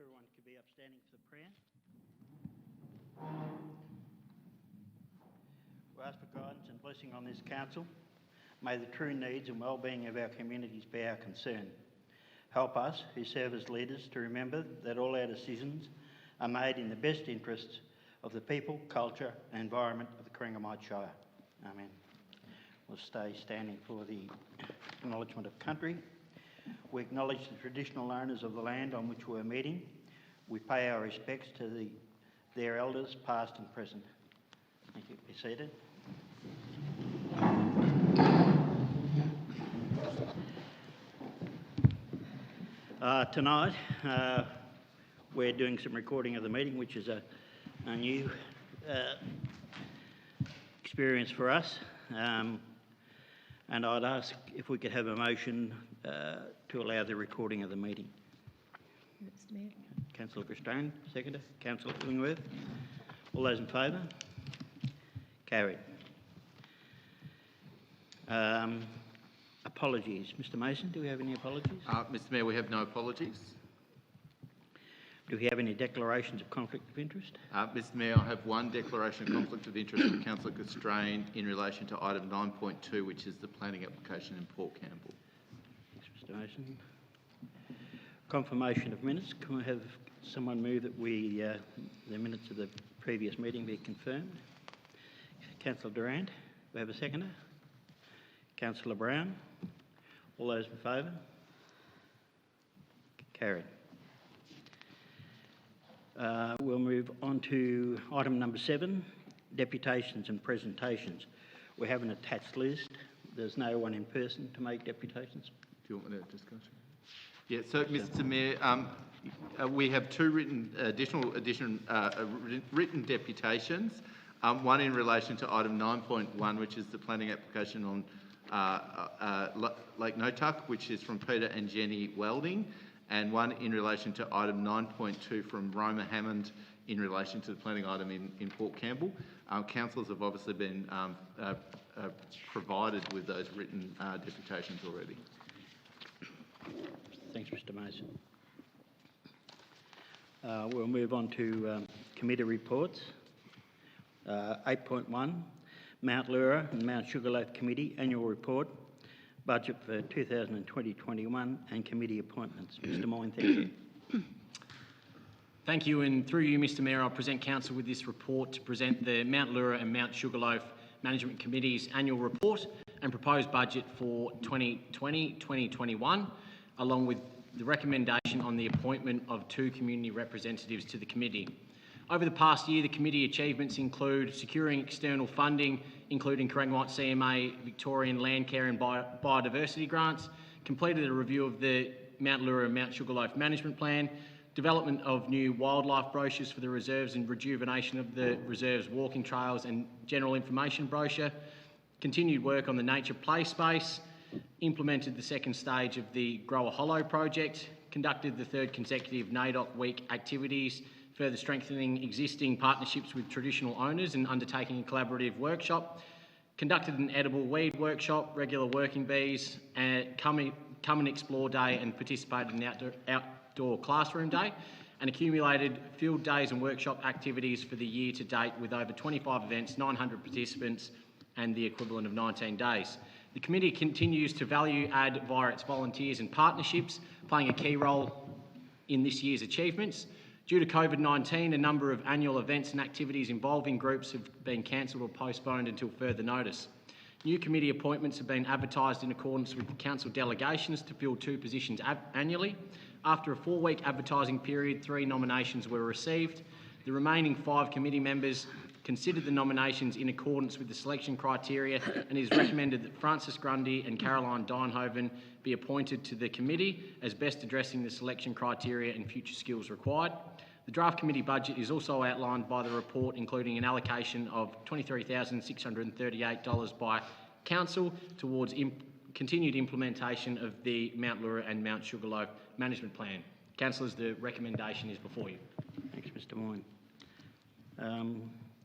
everyone could be upstanding for prayer. We ask for guidance and blessing on this council. May the true needs and well-being of our communities be our concern. Help us, who serve as leaders, to remember that all our decisions are made in the best interests of the people, culture and environment of the Corangamite Shire. Amen. We'll stay standing for the acknowledgement of country. We acknowledge the traditional owners of the land on which we're meeting. We pay our respects to their elders, past and present. Thank you. Be seated. Tonight, we're doing some recording of the meeting, which is a new experience for us. And I'd ask if we could have a motion to allow the recording of the meeting. Mr. Mayor. Councillor Christine, seconder. Councillor Illingworth. All those in favour? Carried. Apologies. Mr. Mason, do we have any apologies? Mr. Mayor, we have no apologies. Do we have any declarations of conflict of interest? Mr. Mayor, I have one declaration of conflict of interest from Councillor Constrain in relation to item 9.2, which is the planning application in Port Campbell. Thanks, Mr. Mason. Confirmation of minutes. Can we have someone move that the minutes of the previous meeting be confirmed? Councillor Durant, do we have a seconder? Councillor Brown. All those in favour? Carried. We'll move on to item number 7, deputations and presentations. We have an attached list. There's no one in person to make deputations. Do you want me to discuss it? Yeah, so Mr. Mayor, we have two written deputations. One in relation to item 9.1, which is the planning application on Lake GNOTUK, which is from Peter and Jenny Welding, and one in relation to item 9.2 from Roma Hammond in relation to the planning item in Port Campbell. Councillors have obviously been provided with those written deputations already. Thanks, Mr. Mason. We'll move on to committee reports. 8.1, Mount LEURA and Mount SUGARLOAF Committee Annual Report, Budget for 2020-21 and committee appointments. Mr. Moyne, thank you. Thank you, and through you, Mr. Mayor, I'll present Council with this report to present the Mount LEURA and Mount SUGARLOAF Management Committee's annual report and proposed budget for 2020-2021, along with the recommendation on the appointment of 2 community representatives to the committee. Over the past year, the committee achievements include securing external funding, including Corangamite CMA, Victorian Land Care and Biodiversity grants, completed a review of the Mount LEURA and Mount SUGARLOAF Management Plan, development of new wildlife brochures for the reserves and rejuvenation of the reserves walking trails and general information brochure, continued work on the nature play space, implemented the second stage of the Grower Hollow project, conducted the 3rd consecutive NAIDOC week activities, further strengthening existing partnerships with traditional owners and undertaking a collaborative workshop, conducted an edible weed workshop, regular working bees, and come and explore day and participated in outdoor classroom day, and accumulated field days and workshop activities for the year to date with over 25 events, 900 participants and the equivalent of 19 days. The committee continues to value add via its volunteers and partnerships, playing a key role in this year's achievements. Due to COVID-19, a number of annual events and activities involving groups have been cancelled or postponed until further notice. New committee appointments have been advertised in accordance with the council delegations to fill 2 positions annually. After a 4-week advertising period, 3 nominations were received. The remaining 5 committee members considered the nominations in accordance with the selection criteria, and it is recommended that Frances Grundy and Caroline Deinhoven be appointed to the committee as best addressing the selection criteria and future skills required. The draft committee budget is also outlined by the report, including an allocation of $23,638 by Council towards continued implementation of the Mount LEURA and Mount SUGARLOAF Management Plan. Councillors, the recommendation is before you. Thanks, Mr. Moyne.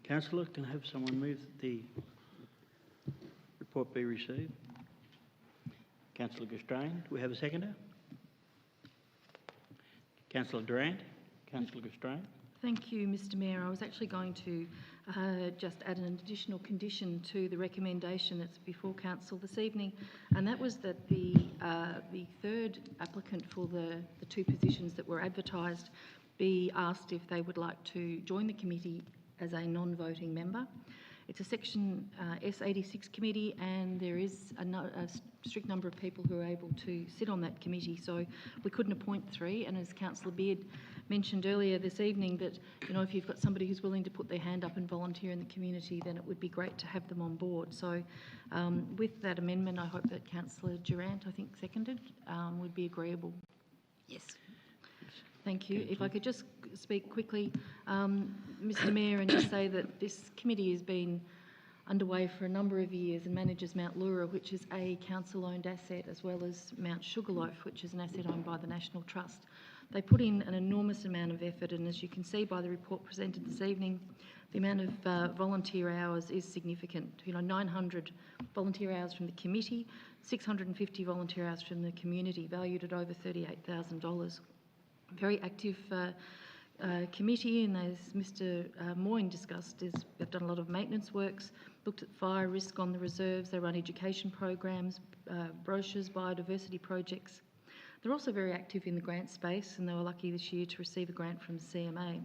Councillor, can I have someone move that the report be received? Councillor Constrain, do we have a seconder? Councillor Durant, Councillor Gastran. Thank you, Mr Mayor. I was actually going to just add an additional condition to the recommendation that's before Council this evening, and that was that the third applicant for the two positions that were advertised be asked if they would like to join the committee as a non-voting member. It's a Section S86 committee, and there is a strict number of people who are able to sit on that committee, so we couldn't appoint three. And as Councillor Beard mentioned earlier this evening, that if you've got somebody who's willing to put their hand up and volunteer in the community, then it would be great to have them on board. So with that amendment, I hope that Councillor Durant, I think seconded, would be agreeable. Yes. Thank you. If I could just speak quickly, Mr Mayor, and just say that this committee has been underway for a number of years and manages Mount LEURA, which is a council-owned asset, as well as Mount SUGARLOAF, which is an asset owned by the National Trust. They put in an enormous amount of effort, and as you can see by the report presented this evening, the amount of volunteer hours is significant. 900 volunteer hours from the committee, 650 volunteer hours from the community, valued at over $38,000. Very active committee, and as Mr Moyne discussed, they've done a lot of maintenance works, looked at fire risk on the reserves, they run education programs, brochures, biodiversity projects. They're also very active in the grant space, and they were lucky this year to receive a grant from the CMA.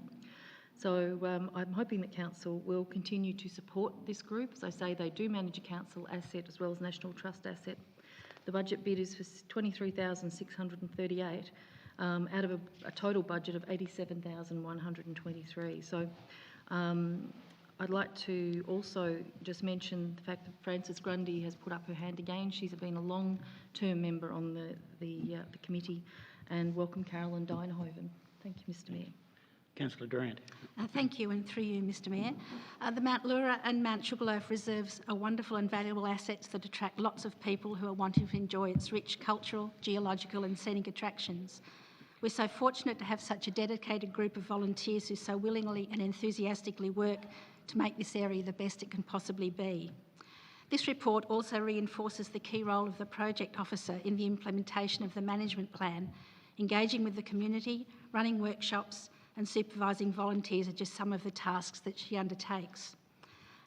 So I'm hoping that Council will continue to support this group. As I say, they do manage a council asset as well as National Trust asset. The budget bid is for $23,638. Out of a total budget of $87,123. So I'd like to also just mention the fact that Frances Grundy has put up her hand again. She's been a long-term member on the committee, and welcome Carolyn Dijnhoven. Thank you, Mr Mayor. Councillor Durant. Thank you, and through you, Mr Mayor. The Mount LEURA and Mount SUGARLOAF reserves are wonderful and valuable assets that attract lots of people who are wanting to enjoy its rich cultural, geological and scenic attractions. We're so fortunate to have such a dedicated group of volunteers who so willingly and enthusiastically work to make this area the best it can possibly be. This report also reinforces the key role of the project officer in the implementation of the management plan. Engaging with the community, running workshops and supervising volunteers are just some of the tasks that she undertakes.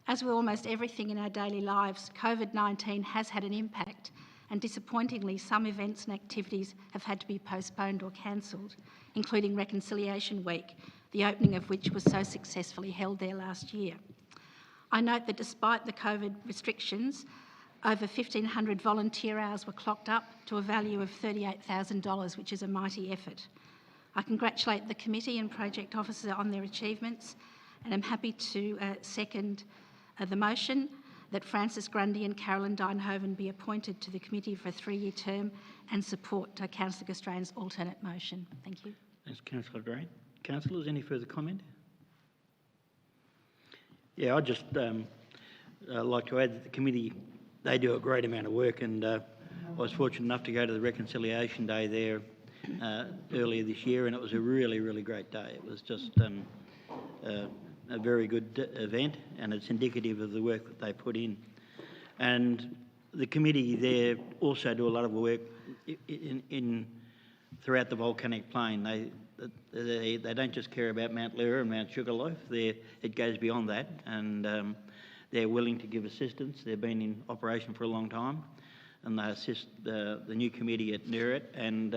As with almost everything in our daily lives, COVID-19 has had an impact, and disappointingly, some events and activities have had to be postponed or cancelled, including Reconciliation Week, the opening of which was so successfully held there last year. I note that despite the COVID restrictions, over 1,500 volunteer hours were clocked up to a value of $38,000, which is a mighty effort. I congratulate the committee and project officer on their achievements, and I'm happy to second the motion that Frances Grundy and Carolyn Dijnhoven be appointed to the committee for a 3-year term, and support Councillor Gastran's alternate motion. Thank you. Thanks, Councillor Durant. Councillors, any further comment? Yeah, I'd just like to add that the committee, they do a great amount of work, and I was fortunate enough to go to the Reconciliation Day there earlier this year, and it was a really, really great day. It was just a very good event, and it's indicative of the work that they put in. And the committee there also do a lot of work throughout the volcanic plain. They don't just care about Mount LEURA and Mount SUGARLOAF. It goes beyond that, and they're willing to give assistance. They've been in operation for a long time, and they assist the new committee at NERIT and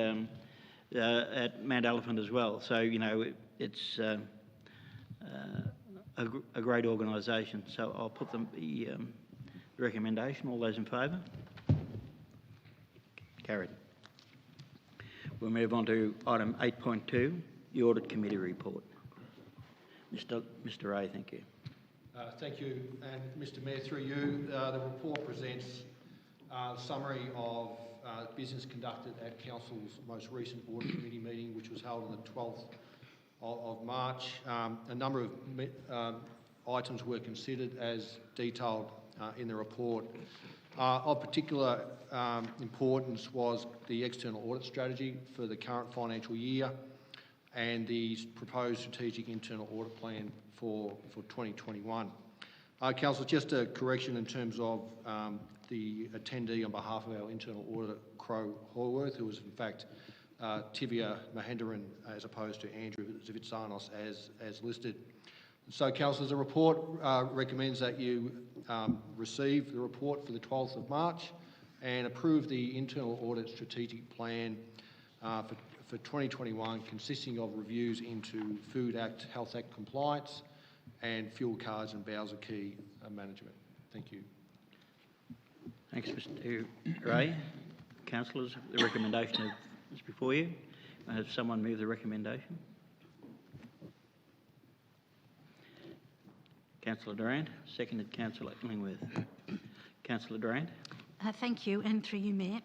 at Mount Elephant as well. So, it's a great organisation. So I'll put the recommendation. All those in favour? Carried. We'll move on to item 8.2, the Audit Committee report. Mr. Ray, thank you. Thank you. And Mr Mayor, through you, the report presents a summary of business conducted at Council's most recent Audit Committee meeting, which was held on the 12th of March. A number of items were considered as detailed in the report. Of particular importance was the external audit strategy for the current financial year and the proposed strategic internal audit plan for 2021. Council, just a correction in terms of the attendee on behalf of our internal auditor, Crow Horworth, who was in fact Tivia Mahendaran as opposed to Andrew Zavitsanos as listed. So, councillors, the report recommends that you receive the report for the 12th of March and approve the internal audit strategic plan for 2021, consisting of reviews into Food Act, Health Act compliance and fuel cards and Bowser key management. Thank you. Thanks, Mr Ray. Councillors, the recommendation is before you. I have someone move the recommendation. Councillor Durant, seconded Councillor Illingworth. Councillor Durant. Thank you, and through you, Mayor.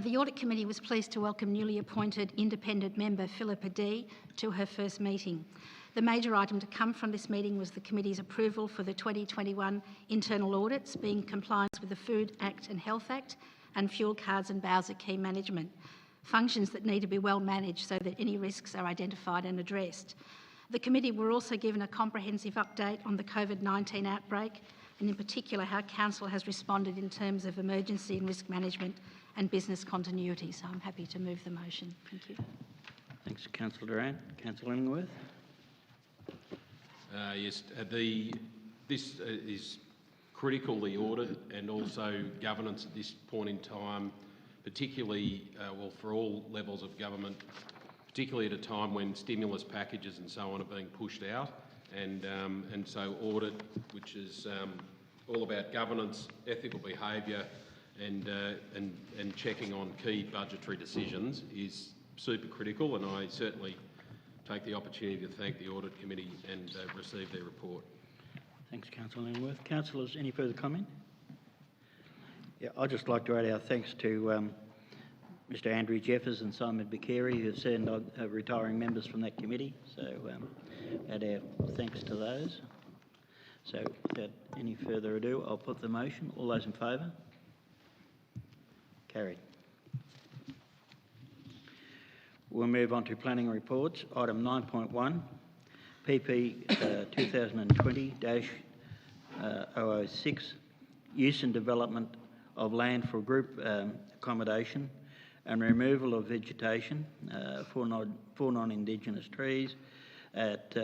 The Audit Committee was pleased to welcome newly appointed independent member Philippa D to her first meeting. The major item to come from this meeting was the committee's approval for the 2021 internal audits, being compliance with the Food Act and Health Act and fuel cards and Bowser key management, functions that need to be well managed so that any risks are identified and addressed. The committee were also given a comprehensive update on the COVID-19 outbreak, and in particular how Council has responded in terms of emergency and risk management and business continuity. So I'm happy to move the motion. Thank you. Thanks, Councillor Durant. Councillor Illingworth. Yes, this is critical, the audit and also governance at this point in time, particularly, well, for all levels of government, particularly at a time when stimulus packages and so on are being pushed out. And so audit, which is all about governance, ethical behaviour and checking on key budgetary decisions, is super critical, and I certainly take the opportunity to thank the Audit Committee and receive their report. Thanks, Councillor Illingworth. Councillors, any further comment? Yeah, I'd just like to add our thanks to Mr Andrew Jeffers and Simon Bakeri, who have sent retiring members from that committee. So add our thanks to those. So without any further ado, I'll put the motion. All those in favour? Carried. We'll move on to planning reports. Item 9.1, PP 2020-006, use and development of land for group accommodation and removal of vegetation for non-Indigenous trees at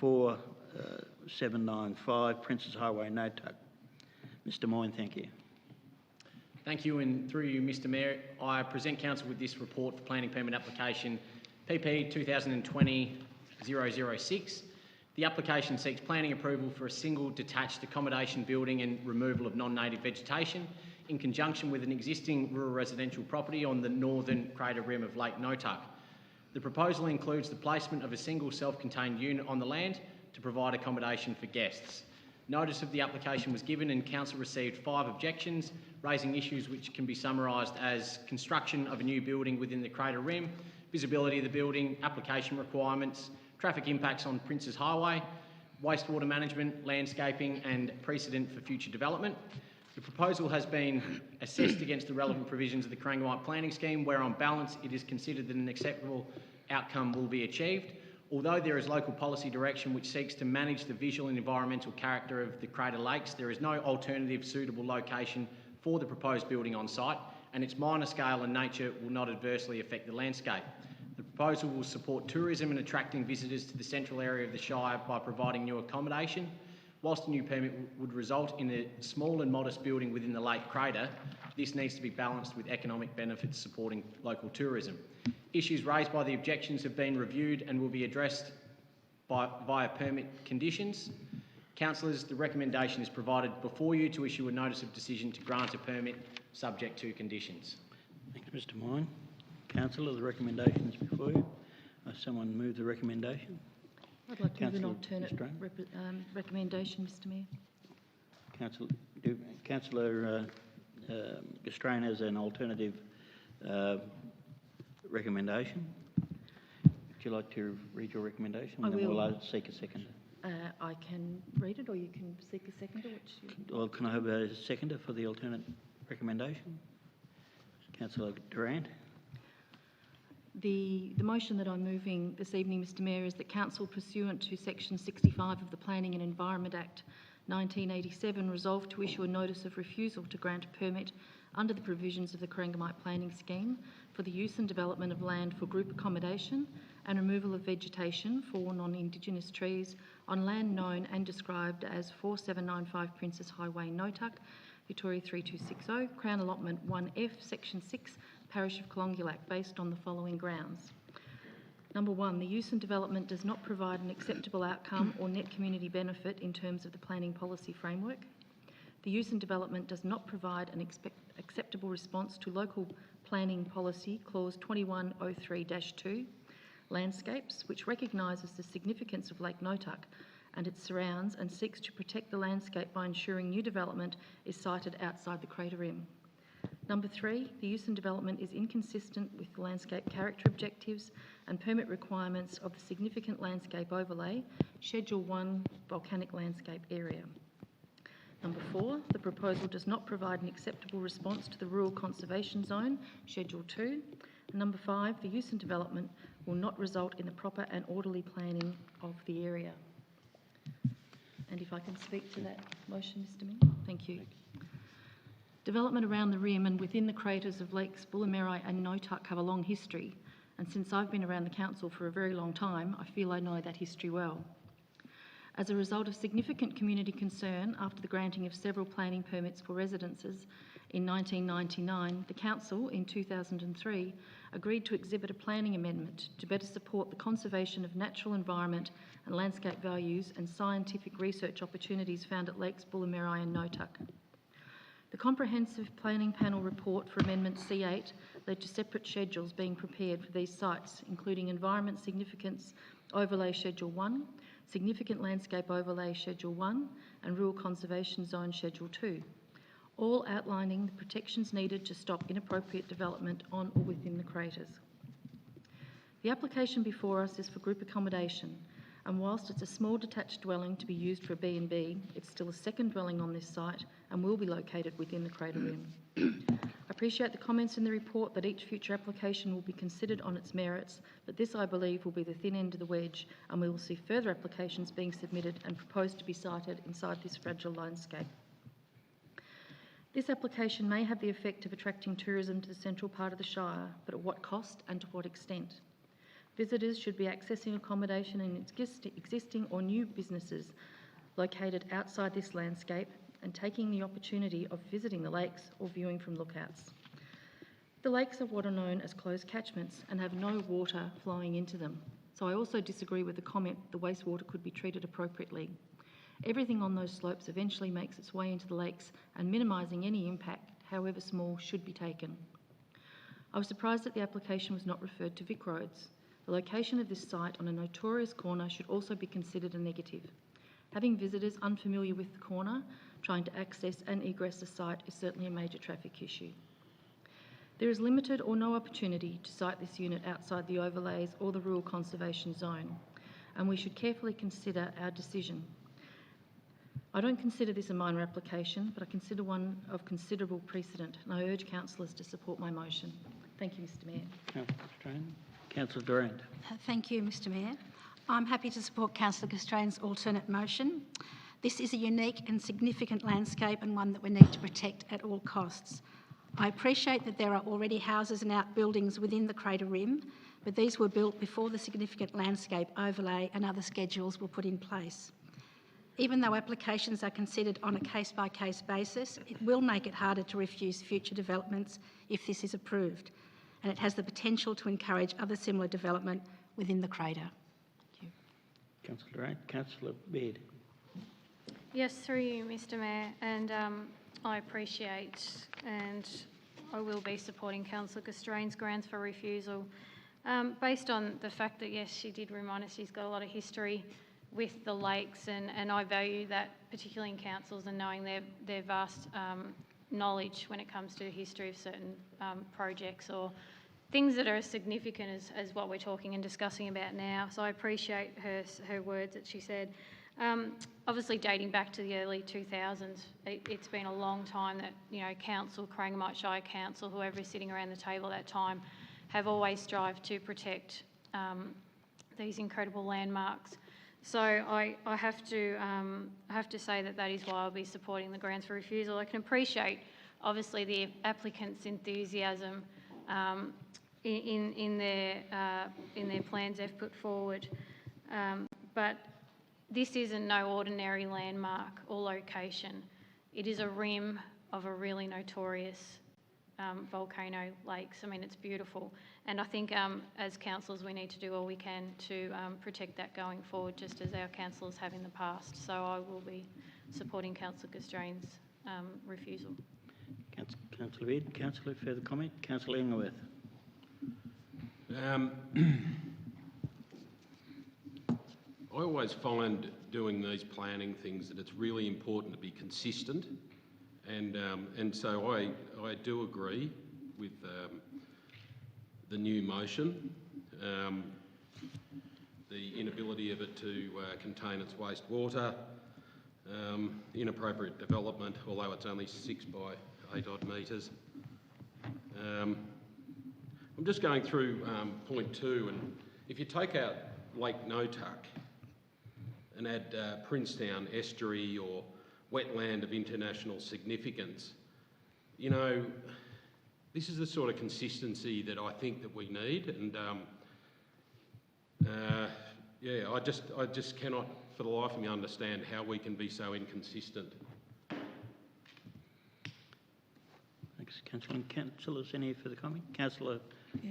4795 Princess Highway, NOTUK. Mr Moyne, thank you. Thank you, and through you, Mr Mayor, I present Council with this report for planning permit application PP 2020-006. The application seeks planning approval for a single detached accommodation building and removal of non-native vegetation in conjunction with an existing rural residential property on the northern crater rim of Lake NOTUK. The proposal includes the placement of a single self-contained unit on the land to provide accommodation for guests. Notice of the application was given and Council received 5 objections, raising issues which can be summarised as construction of a new building within the crater rim, visibility of the building, application requirements, traffic impacts on Princes Highway, wastewater management, landscaping and precedent for future development. The proposal has been assessed against the relevant provisions of the Corangamite planning scheme, where on balance it is considered that an acceptable outcome will be achieved. Although there is local policy direction which seeks to manage the visual and environmental character of the Crater Lakes, there is no alternative suitable location for the proposed building on site, and its minor scale and nature will not adversely affect the landscape. The proposal will support tourism and attracting visitors to the central area of the Shire by providing new accommodation. Whilst a new permit would result in a small and modest building within the lake crater, this needs to be balanced with economic benefits supporting local tourism. Issues raised by the objections have been reviewed and will be addressed via permit conditions. Councillors, the recommendation is provided before you to issue a notice of decision to grant a permit subject to conditions. Thanks, Mr Moyne. Councillor, the recommendation is before you. Someone move the recommendation. I'd like to move an Councillor alternate recommendation, Mr Mayor. Councillor Gastrane has an alternative recommendation. Would you like to read your recommendation? I and then will. We'll seek a seconder. I can read it, or you can seek a seconder. Well, can I have a seconder for the alternate recommendation? Councillor Durant. The motion that I'm moving this evening, Mr Mayor, is that Council, pursuant to Section 65 of the Planning and Environment Act 1987, resolve to issue a notice of refusal to grant a permit under the provisions of the Corangamite Planning Scheme for the use and development of land for group accommodation and removal of vegetation for non-Indigenous trees on land known and described as 4795 Princess Highway, NOTUK, Victoria 3260, Crown Allotment 1F, Section 6, Parish of Colongulac, based on the following grounds. Number one, the use and development does not provide an acceptable outcome or net community benefit in terms of the planning policy framework. The use and development does not provide an acceptable response to local planning policy clause 2103-2, landscapes, which recognises the significance of Lake NOTUK and its surrounds and seeks to protect the landscape by ensuring new development is sited outside the crater rim. Number three, the use and development is inconsistent with the landscape character objectives and permit requirements of the significant landscape overlay, Schedule 1 volcanic landscape area. Number four, the proposal does not provide an acceptable response to the Rural Conservation Zone, Schedule 2. And number five, the use and development will not result in the proper and orderly planning of the area. And if I can speak to that motion, Mr. Mayor. Thank you. Development around the rim and within the craters of Lakes Bullimeri and NOTUK have a long history, and since I've been around the council for a very long time, I feel I know that history well. As a result of significant community concern after the granting of several planning permits for residences in 1999, the council in 2003 agreed to exhibit a planning amendment to better support the conservation of natural environment and landscape values and scientific research opportunities found at Lakes Bullimeri and NOTUK. The comprehensive planning panel report for Amendment C8 led to separate schedules being prepared for these sites, including Environment Significance Overlay Schedule 1, Significant Landscape Overlay Schedule 1 and Rural Conservation Zone Schedule 2, all outlining the protections needed to stop inappropriate development on or within the craters. The application before us is for group accommodation, and whilst it's a small detached dwelling to be used for a B&B, it's still a second dwelling on this site and will be located within the crater rim. I appreciate the comments in the report that each future application will be considered on its merits, but this, I believe, will be the thin end of the wedge, and we will see further applications being submitted and proposed to be sited inside this fragile landscape. This application may have the effect of attracting tourism to the central part of the Shire, but at what cost and to what extent? Visitors should be accessing accommodation in its existing or new businesses located outside this landscape and taking the opportunity of visiting the lakes or viewing from lookouts. The lakes are what are known as closed catchments and have no water flowing into them. So I also disagree with the comment the wastewater could be treated appropriately. Everything on those slopes eventually makes its way into the lakes, and minimising any impact, however small, should be taken. I was surprised that the application was not referred to Vic Roads. The location of this site on a notorious corner should also be considered a negative. Having visitors unfamiliar with the corner trying to access and egress the site is certainly a major traffic issue. There is limited or no opportunity to site this unit outside the overlays or the Rural Conservation Zone, and we should carefully consider our decision. I don't consider this a minor application, but I consider one of considerable precedent, and I urge councillors to support my motion. Thank you, Mr. Mayor. Councillor Castrain. Councillor Durant. Thank you, Mr. Mayor. I'm happy to support Councillor Castrain's alternate motion. This is a unique and significant landscape and one that we need to protect at all costs. I appreciate that there are already houses and outbuildings within the crater rim, but these were built before the significant landscape overlay and other schedules were put in place. Even though applications are considered on a case-by-case basis, it will make it harder to refuse future developments if this is approved, and it has the potential to encourage other similar development within the crater. Thank you. Councillor Durant. Councillor Baird. Yes, through you, Mr. Mayor, and I appreciate and I will be supporting Councillor Castrain's grounds for refusal, based on the fact that, yes, she did remind us she's got a lot of history with the lakes, and I value that, particularly in councils and knowing their vast knowledge when it comes to the history of certain projects or things that are as significant as what we're talking and discussing about now. So I appreciate her words that she said. Obviously dating back to the early 2000s, it's been a long time that, you know, council, Corangamite Shire Council, whoever is sitting around the table at that time, have always strived to protect these incredible landmarks. So I have to say that is why I'll be supporting the grounds for refusal. I can appreciate obviously the applicant's enthusiasm in their plans they've put forward. But this isn't no ordinary landmark or location. It is a rim of a really notorious volcano lakes. I mean, it's beautiful. And I think as councillors, we need to do all we can to protect that going forward, just as our councillors have in the past. So I will be supporting Councillor Constrain's refusal. Councillor Beard. Councillor, further comment? Councillor Illingworth. I always find doing these planning things that it's really important to be consistent, and so I do agree with the new motion, the inability of it to contain its wastewater, inappropriate development, although it's only 6 by 8 odd metres. I'm just going through point 2, and if you take out Lake GNOTUK and add Princetown Estuary or wetland of international significance, you know, this is the sort of consistency that I think that we need, and yeah, I just cannot for the life of me understand how we can be so inconsistent. Thanks, Councillor. Councillors, any further comment? Councillor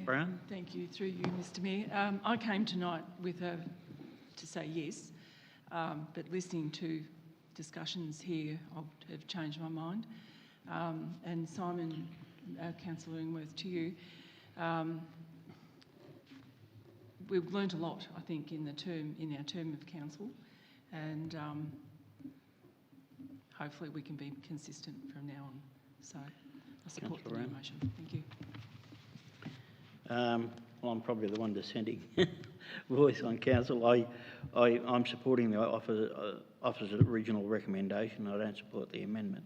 Brown. Thank you. Through you, Mr Mayor. I came tonight with to say yes, but listening to discussions here, I have changed my mind. And Simon, Councillor Illingworth, to you, we've learnt a lot, I think, in our term of council, and hopefully we can be consistent from now on. So I support the new motion. Thank you. Well, I'm probably the one dissenting voice on council. I'm supporting the officer's original recommendation. I don't support the amendment.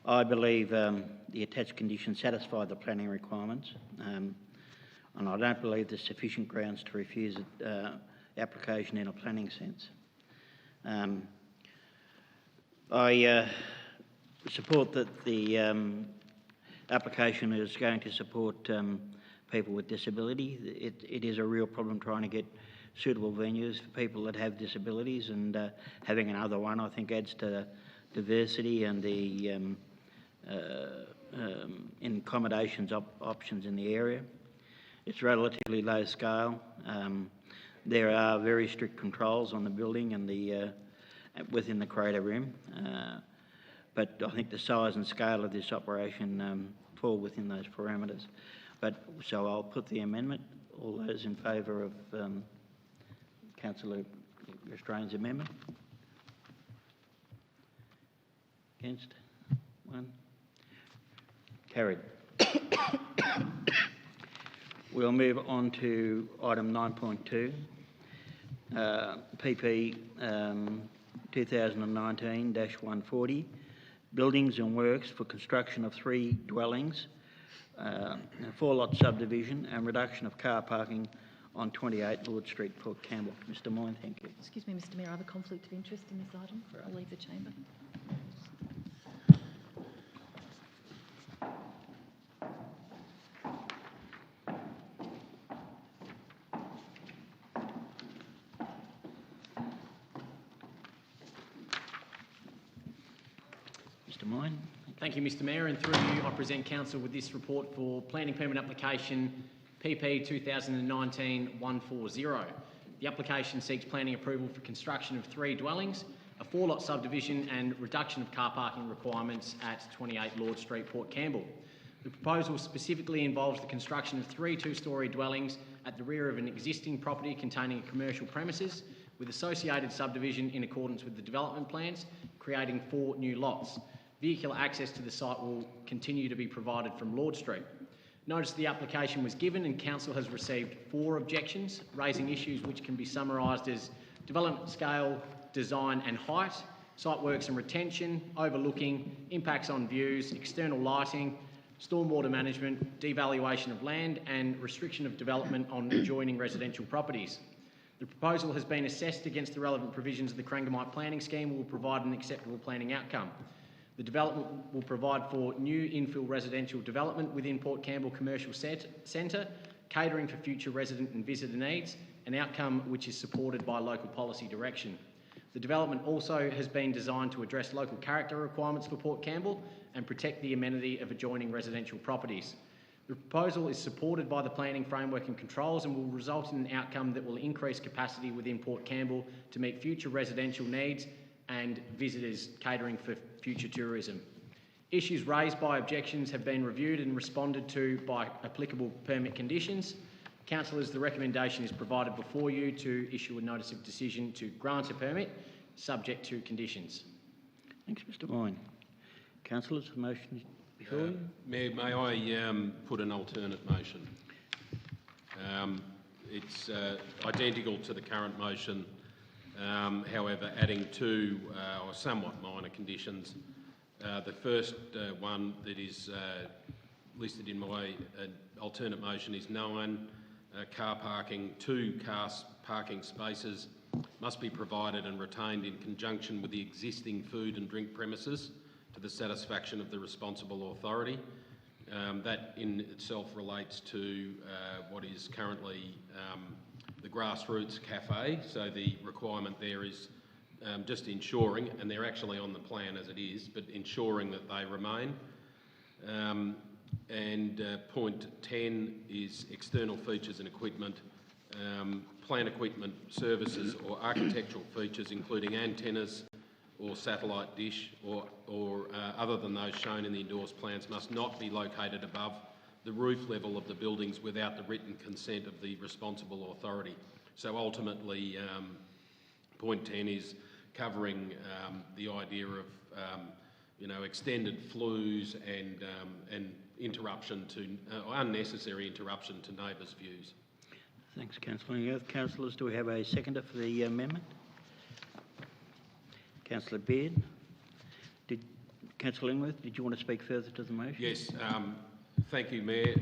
I believe the attached conditions satisfy the planning requirements, and I don't believe there's sufficient grounds to refuse the application in a planning sense. I support that the application is going to support people with disability. It is a real problem trying to get suitable venues for people that have disabilities, and having another one, I think, adds to diversity and the accommodations options in the area. It's relatively low scale. There are very strict controls on the building and the within the crater rim, but I think the size and scale of this operation fall within those parameters. So I'll put the amendment. All those in favour of Councillor Constrain's amendment? Against? 1. Carried. We'll move on to item 9.2, PP 2019-140, buildings and works for construction of 3 dwellings, a 4-lot subdivision and reduction of car parking on 28 Lord Street, Port Campbell. Mr Moyne, thank you. Excuse me, Mr Mayor, I have a conflict of interest in this item. I'll leave the chamber. Mr Moyne. Thank you, Mr Mayor, and through you I present council with this report for planning permit application PP 2019-140. The application seeks planning approval for construction of 3 dwellings, a 4-lot subdivision and reduction of car parking requirements at 28 Lord Street, Port Campbell. The proposal specifically involves the construction of 3 2-storey dwellings at the rear of an existing property containing a commercial premises with associated subdivision in accordance with the development plans, creating 4 new lots. Vehicular access to the site will continue to be provided from Lord Street. Notice the application was given and council has received 4 objections, raising issues which can be summarised as development scale, design and height, site works and retention, overlooking, impacts on views, external lighting, stormwater management, devaluation of land and restriction of development on adjoining residential properties. The proposal has been assessed against the relevant provisions of the Corangamite planning scheme and will provide an acceptable planning outcome. The development will provide for new infill residential development within Port Campbell Commercial Centre, catering for future resident and visitor needs, an outcome which is supported by local policy direction. The development also has been designed to address local character requirements for Port Campbell and protect the amenity of adjoining residential properties. The proposal is supported by the planning framework and controls and will result in an outcome that will increase capacity within Port Campbell to meet future residential needs and visitors catering for future tourism. Issues raised by objections have been reviewed and responded to by applicable permit conditions. Councillors, the recommendation is provided before you to issue a notice of decision to grant a permit, subject to conditions. Thanks, Mr Moyne. Councillors, the motion is before you. Mayor, may I put an alternate motion? It's identical to the current motion, however, adding two or somewhat minor conditions. The first one that is listed in my alternate motion is 9 car parking. 2 car parking spaces must be provided and retained in conjunction with the existing food and drink premises to the satisfaction of the responsible authority. That in itself relates to what is currently the Grassroots Cafe, so the requirement there is just ensuring, and they're actually on the plan as it is, but ensuring that they remain. Point 10 is external features and equipment, plant equipment, services or architectural features including antennas or satellite dish or other than those shown in the endorsed plans must not be located above the roof level of the buildings without the written consent of the responsible authority. So ultimately, point 10 is covering the idea of extended flues and interruption to unnecessary interruption to neighbours' views. Thanks, Councillor Illingworth. Councillors, do we have a seconder for the amendment? Councillor Beard. Councillor Illingworth, did you want to speak further to the motion? Yes, thank you, Mayor.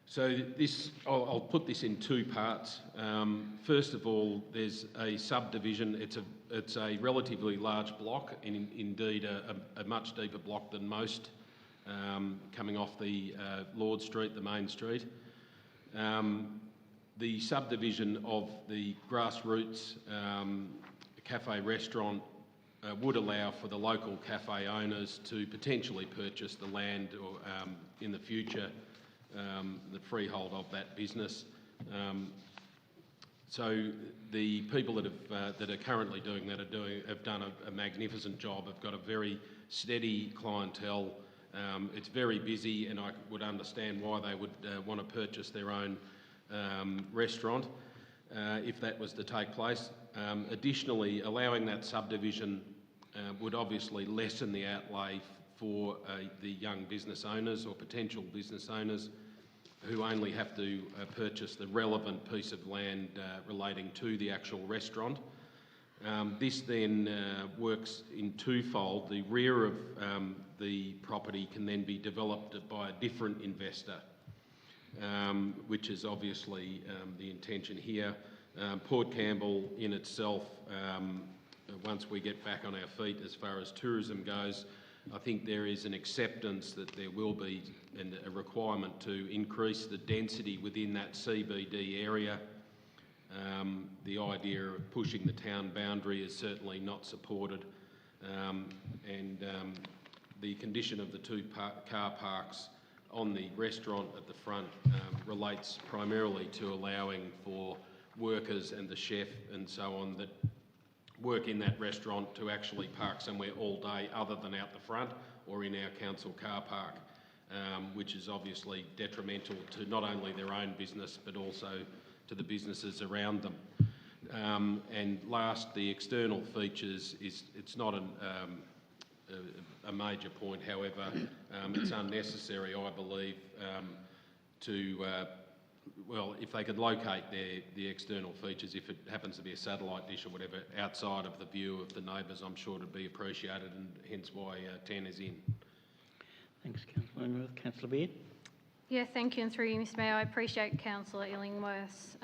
So this, I'll put this in 2 parts. First of all, there's a subdivision. It's a relatively large block, and indeed a much deeper block than most, coming off the Lord Street, the main street. The subdivision of the Grassroots Cafe restaurant would allow for the local cafe owners to potentially purchase the land or in the future the freehold of that business. So the people that are currently doing that have done a magnificent job. Have got a very steady clientele. It's very busy, and I would understand why they would want to purchase their own restaurant if that was to take place. Additionally, allowing that subdivision would obviously lessen the outlay for the young business owners or potential business owners who only have to purchase the relevant piece of land relating to the actual restaurant. This then works in twofold. The rear of the property can then be developed by a different investor, which is obviously the intention here. Port Campbell in itself, once we get back on our feet as far as tourism goes, I think there is an acceptance that there will be a requirement to increase the density within that CBD area. The idea of pushing the town boundary is certainly not supported, and the condition of the 2 car parks on the restaurant at the front relates primarily to allowing for workers and the chef and so on that work in that restaurant to actually park somewhere all day other than out the front or in our council car park, which is obviously detrimental to not only their own business but also to the businesses around them. And last, the external features it's not a major point. However, it's unnecessary, I believe, well, if they could locate the external features, if it happens to be a satellite dish or whatever, outside of the view of the neighbours, I'm sure it'd be appreciated, and hence why 10 is in. Thanks, Councillor Illingworth. Councillor Beard. Yeah, thank you, and through you, Mr Mayor, I appreciate Councillor Illingworth's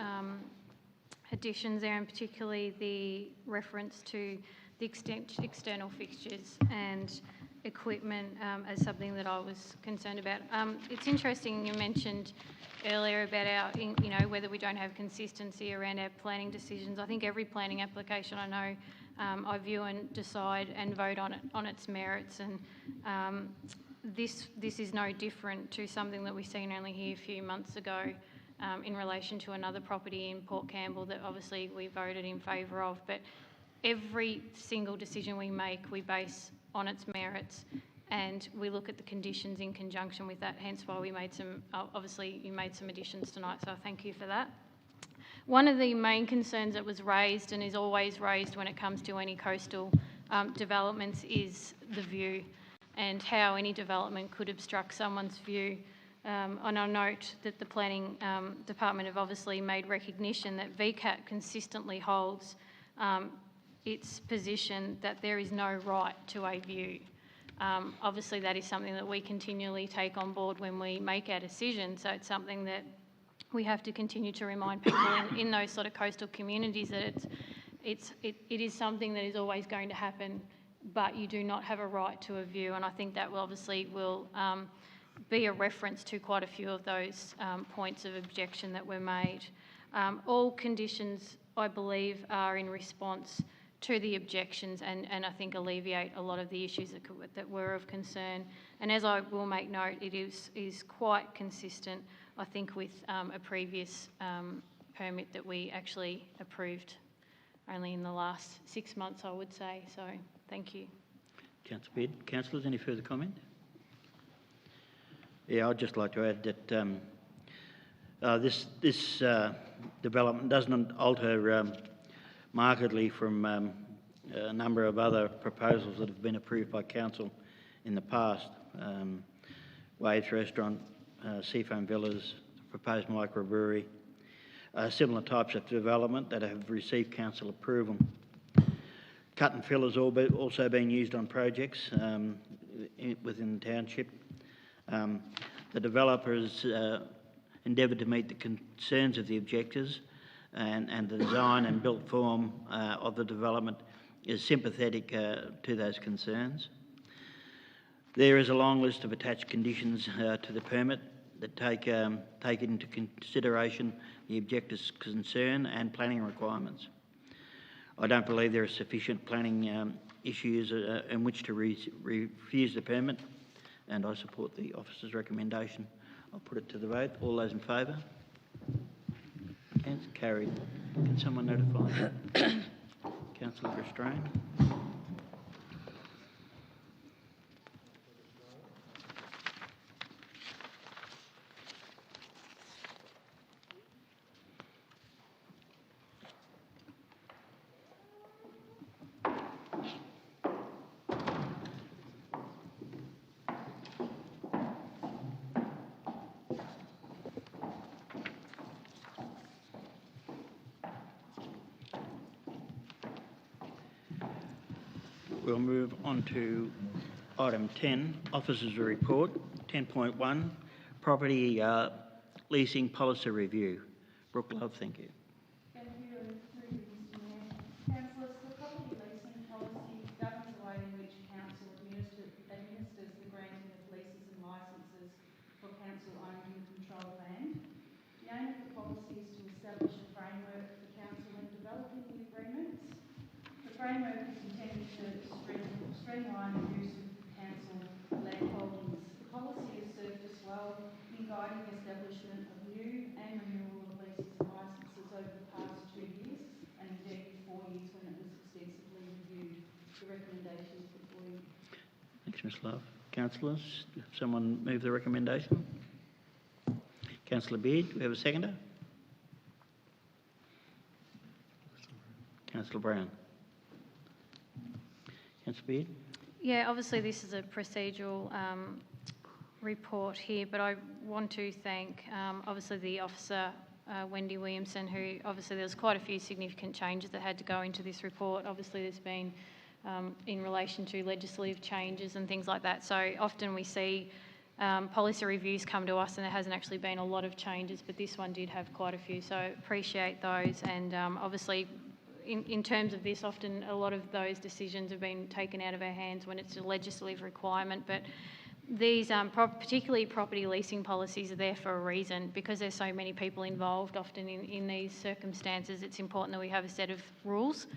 additions there, and particularly the reference to the external fixtures and equipment as something that I was concerned about. It's interesting you mentioned earlier about our, you know, whether we don't have consistency around our planning decisions. I think every planning application I know I view and decide and vote on it on its merits, and this is no different to something that we seen only here a few months ago in relation to another property in Port Campbell that obviously we voted in favour of. But every single decision we make, we base on its merits, and we look at the conditions in conjunction with that, hence why we made some, obviously you made some additions tonight, so thank you for that. One of the main concerns that was raised and is always raised when it comes to any coastal developments is the view and how any development could obstruct someone's view. And I note that the Planning Department have obviously made recognition that VCAT consistently holds its position that there is no right to a view. Obviously that is something that we continually take on board when we make our decisions, so it's something that we have to continue to remind people in those sort of coastal communities that it is something that is always going to happen, but you do not have a right to a view, and I think that will obviously be a reference to quite a few of those points of objection that were made. All conditions, I believe, are in response to the objections and I think alleviate a lot of the issues that were of concern. And as I will make note, it is quite consistent, I think, with a previous permit that we actually approved only in the last 6 months, I would say. So thank you. Councillor Beard. Councillors, any further comment? Yeah, I'd just like to add that this development doesn't alter markedly from a number of other proposals that have been approved by council in the past. Waves Restaurant, Seafoam Villas, proposed microbrewery, similar types of development that have received council approval. Cut and fill has also been used on projects within the township. The developers endeavoured to meet the concerns of the objectors, and the design and built form of the development is sympathetic to those concerns. There is a long list of attached conditions to the permit that take into consideration the objector's concern and planning requirements. I don't believe there are sufficient planning issues in which to refuse the permit, and I support the officer's recommendation. I'll put it to the vote. All those in favour? Against? Carried. Can someone notify Councillor Restrain? We'll move on to item 10, Officers' Report. 10.1, Property Leasing Policy Review. Brooke Love, thank you. Thank you, and through you, Mr Mayor. Councillors, the property leasing policy governs the way in which council administers the granting of leases and licences for council-owned and controlled land. The aim of the policy is to establish a framework for council when developing the agreements. The framework is intended to streamline the use of council land holdings. The policy has served us well in guiding the establishment of new and renewal of leases and licences over the past 2 years, and indeed 4 years when it was extensively reviewed. The recommendations before you. Thanks, Ms Love. Councillors, someone move the recommendation? Councillor Beard, do we have a seconder? Councillor Brown. Councillor Beard? Yeah, obviously this is a procedural report here, but I want to thank obviously the officer, Wendy Williamson, who obviously there's quite a few significant changes that had to go into this report. Obviously there's been in relation to legislative changes and things like that. So often we see policy reviews come to us and there hasn't actually been a lot of changes, but this one did have quite a few, so appreciate those. And obviously in terms of this, often a lot of those decisions have been taken out of our hands when it's a legislative requirement, but these, particularly property leasing policies, are there for a reason. Because there's so many people involved often in these circumstances, it's important that we have a set of rules,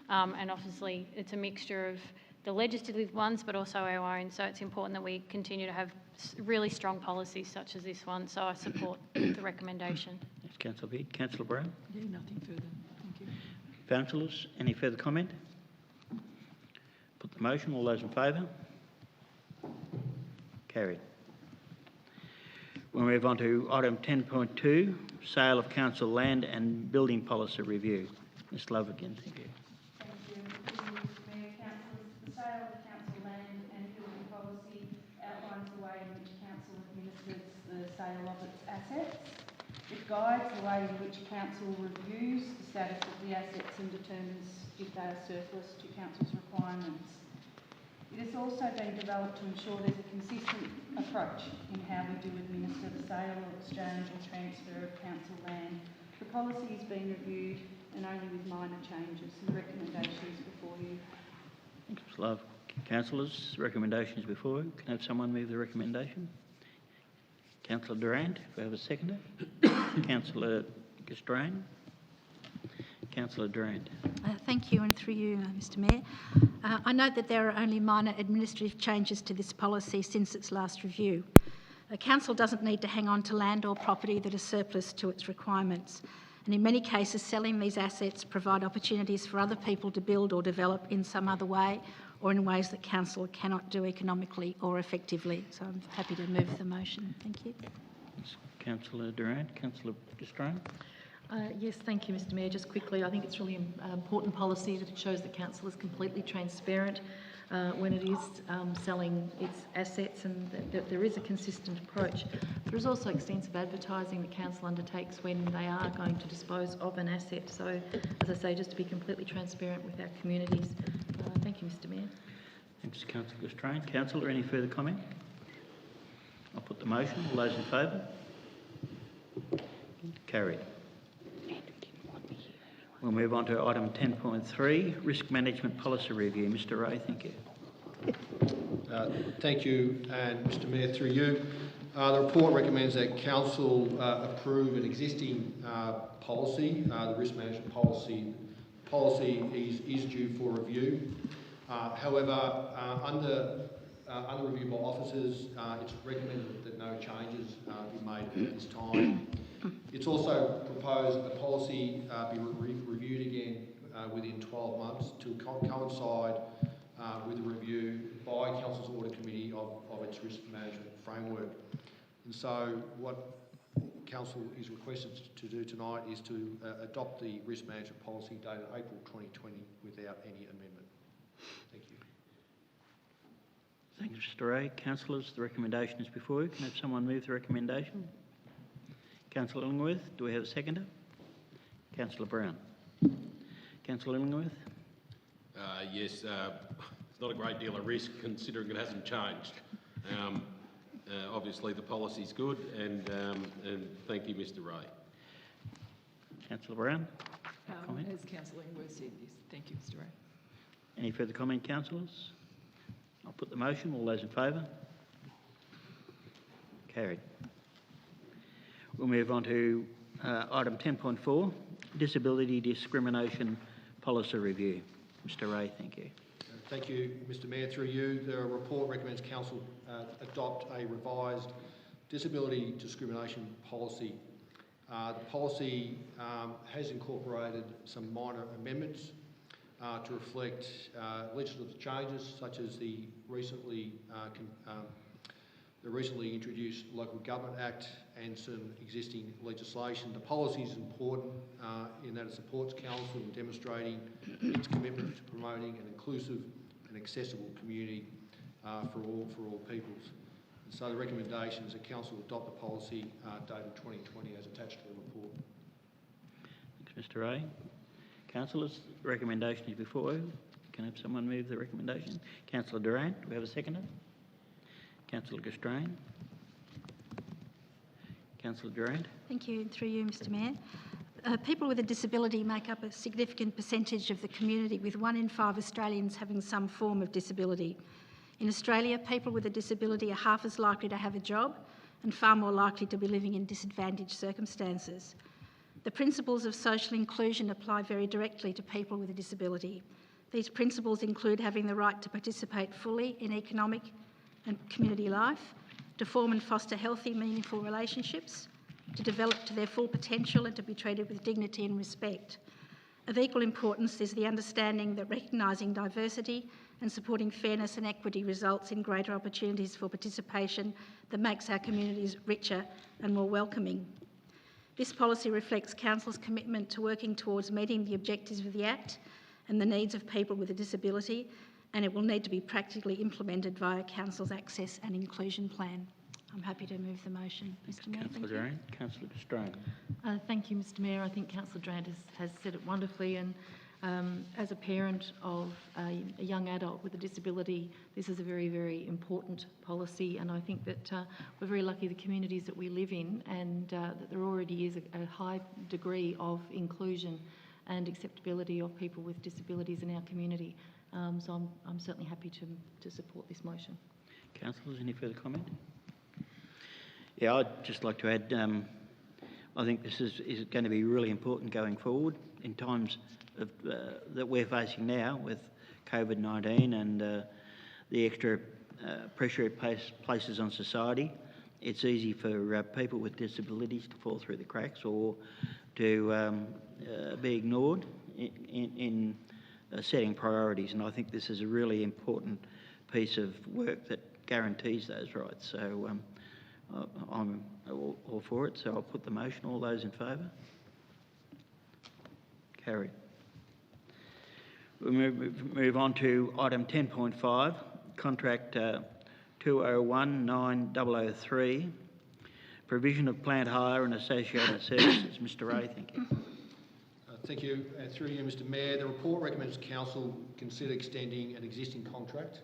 and obviously it's a mixture of the legislative ones but also our own, so it's important that we continue to have really strong policies such as this one, so I support the recommendation. Thanks, Councillor Beard. Councillor Brown? Yeah, nothing further. Thank you. Councillors, any further comment? Put the motion. All those in favour? Carried. We'll move on to item 10.2, sale of council land and building policy review. Ms Love again, thank you. Thank you. Mr. Mayor, councillors, the sale of council land and building policy outlines the way in which council administers the sale of its assets. It guides the way in which council reviews the status of the assets and determines if they are surplus to council's requirements. It has also been developed to ensure there's a consistent approach in how we do administer the sale or exchange or transfer of council land. The policy is being reviewed and only with minor changes. The recommendation is before you. Thanks, Ms Love. Councillors, recommendations before you. Can I have someone move the recommendation? Councillor Durant, if we have a seconder. Councillor Gastrain. Councillor Durant. Thank you, and through you, Mr. Mayor. I note that there are only minor administrative changes to this policy since its last review. The council doesn't need to hang on to land or property that is surplus to its requirements, and in many cases selling these assets provide opportunities for other people to build or develop in some other way or in ways that council cannot do economically or effectively. So I'm happy to move the motion. Thank you. Councillor Durant. Councillor Gastrain. Yes, thank you, Mr. Mayor. Just quickly, I think it's really important policy that it shows that council is completely transparent when it is selling its assets, and that there is a consistent approach. There is also extensive advertising the council undertakes when they are going to dispose of an asset. So, as I say, just to be completely transparent with our communities. Thank you, Mr. Mayor. Thanks, Councillor Gastrain. Councillor, any further comment? I'll put the motion. All those in favour? Carried. We'll move on to item 10.3, Risk Management Policy Review. Mr Ray, thank you. Thank you, and Mr Mayor, through you. The report recommends that Council approve an existing policy, the risk management policy. Policy is due for review. However, under review by officers, it's recommended that no changes be made at this time. It's also proposed that the policy be reviewed again within 12 months to coincide with a review by Council's Audit Committee of its risk management framework. And so what Council is requested to do tonight is to adopt the risk management policy dated April 2020 without any amendment. Thank you. Thanks, Mr Ray. Councillors, the recommendation is before you. Can I have someone move the recommendation? Councillor Illingworth, do we have a seconder? Councillor Brown. Councillor Illingworth? Yes, it's not a great deal of risk considering it hasn't changed. Obviously the policy's good, and thank you, Mr Ray. Councillor Brown? As Councillor Illingworth said, yes. Thank you, Mr Ray. Any further comment, councillors? I'll put the motion. All those in favour? Carried. We'll move on to item 10.4, Disability Discrimination Policy Review. Mr Ray, thank you. Thank you, Mr Mayor. Through you, the report recommends Council adopt a revised disability discrimination policy. The policy has incorporated some minor amendments to reflect legislative changes such as the recently introduced Local Government Act and some existing legislation. The policy is important in that it supports Council in demonstrating its commitment to promoting an inclusive and accessible community for all peoples. And so the recommendation is that Council adopt the policy dated 2020 as attached to the report. Thanks, Mr Ray. Councillors, the recommendation is before you. Can I have someone move the recommendation? Councillor Durant, do we have a seconder? Councillor Gastrain. Councillor Durant. Thank you, through you, Mr Mayor. People with a disability make up a significant percentage of the community, with 1 in 5 Australians having some form of disability. In Australia, people with a disability are half as likely to have a job and far more likely to be living in disadvantaged circumstances. The principles of social inclusion apply very directly to people with a disability. These principles include having the right to participate fully in economic and community life, to form and foster healthy, meaningful relationships, to develop to their full potential and to be treated with dignity and respect. Of equal importance is the understanding that recognising diversity and supporting fairness and equity results in greater opportunities for participation that makes our communities richer and more welcoming. This policy reflects Council's commitment to working towards meeting the objectives of the Act and the needs of people with a disability, and it will need to be practically implemented via Council's Access and Inclusion Plan. I'm happy to move the motion, Mr Mayor. Councillor Durant. Councillor Castrone. Thank you, Mr Mayor. I think Councillor Durant has said it wonderfully, and as a parent of a young adult with a disability, this is a very, very important policy, and I think that we're very lucky the communities that we live in, and that there already is a high degree of inclusion and acceptability of people with disabilities in our community. So I'm certainly happy to support this motion. Councillors, any further comment? Yeah, I'd just like to add, I think this is going to be really important going forward in times of, that we're facing now with COVID-19 and the extra pressure it places on society. It's easy for people with disabilities to fall through the cracks or to be ignored in setting priorities, and I think this is a really important piece of work that guarantees those rights. So I'm all for it, so I'll put the motion. All those in favour? Carried. We'll move on to item 10.5, contract 2019-003, provision of plant hire and associated services. Mr Ray, thank you. Thank you. Through you, Mr Mayor, the report recommends Council consider extending an existing contract,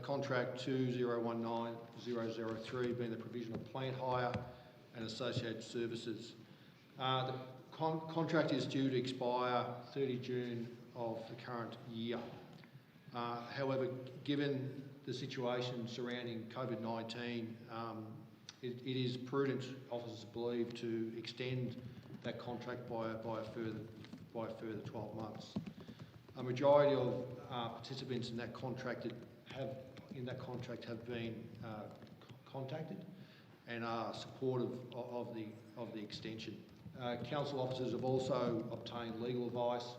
contract 2019-003, being the provision of plant hire and associated services. The contract is due to expire 30 June of the current year. However, given the situation surrounding COVID-19, it is prudent, officers believe, to extend that contract by a further 12 months. A majority of participants in that contract have been contacted and are supportive of the extension. Council officers have also obtained legal advice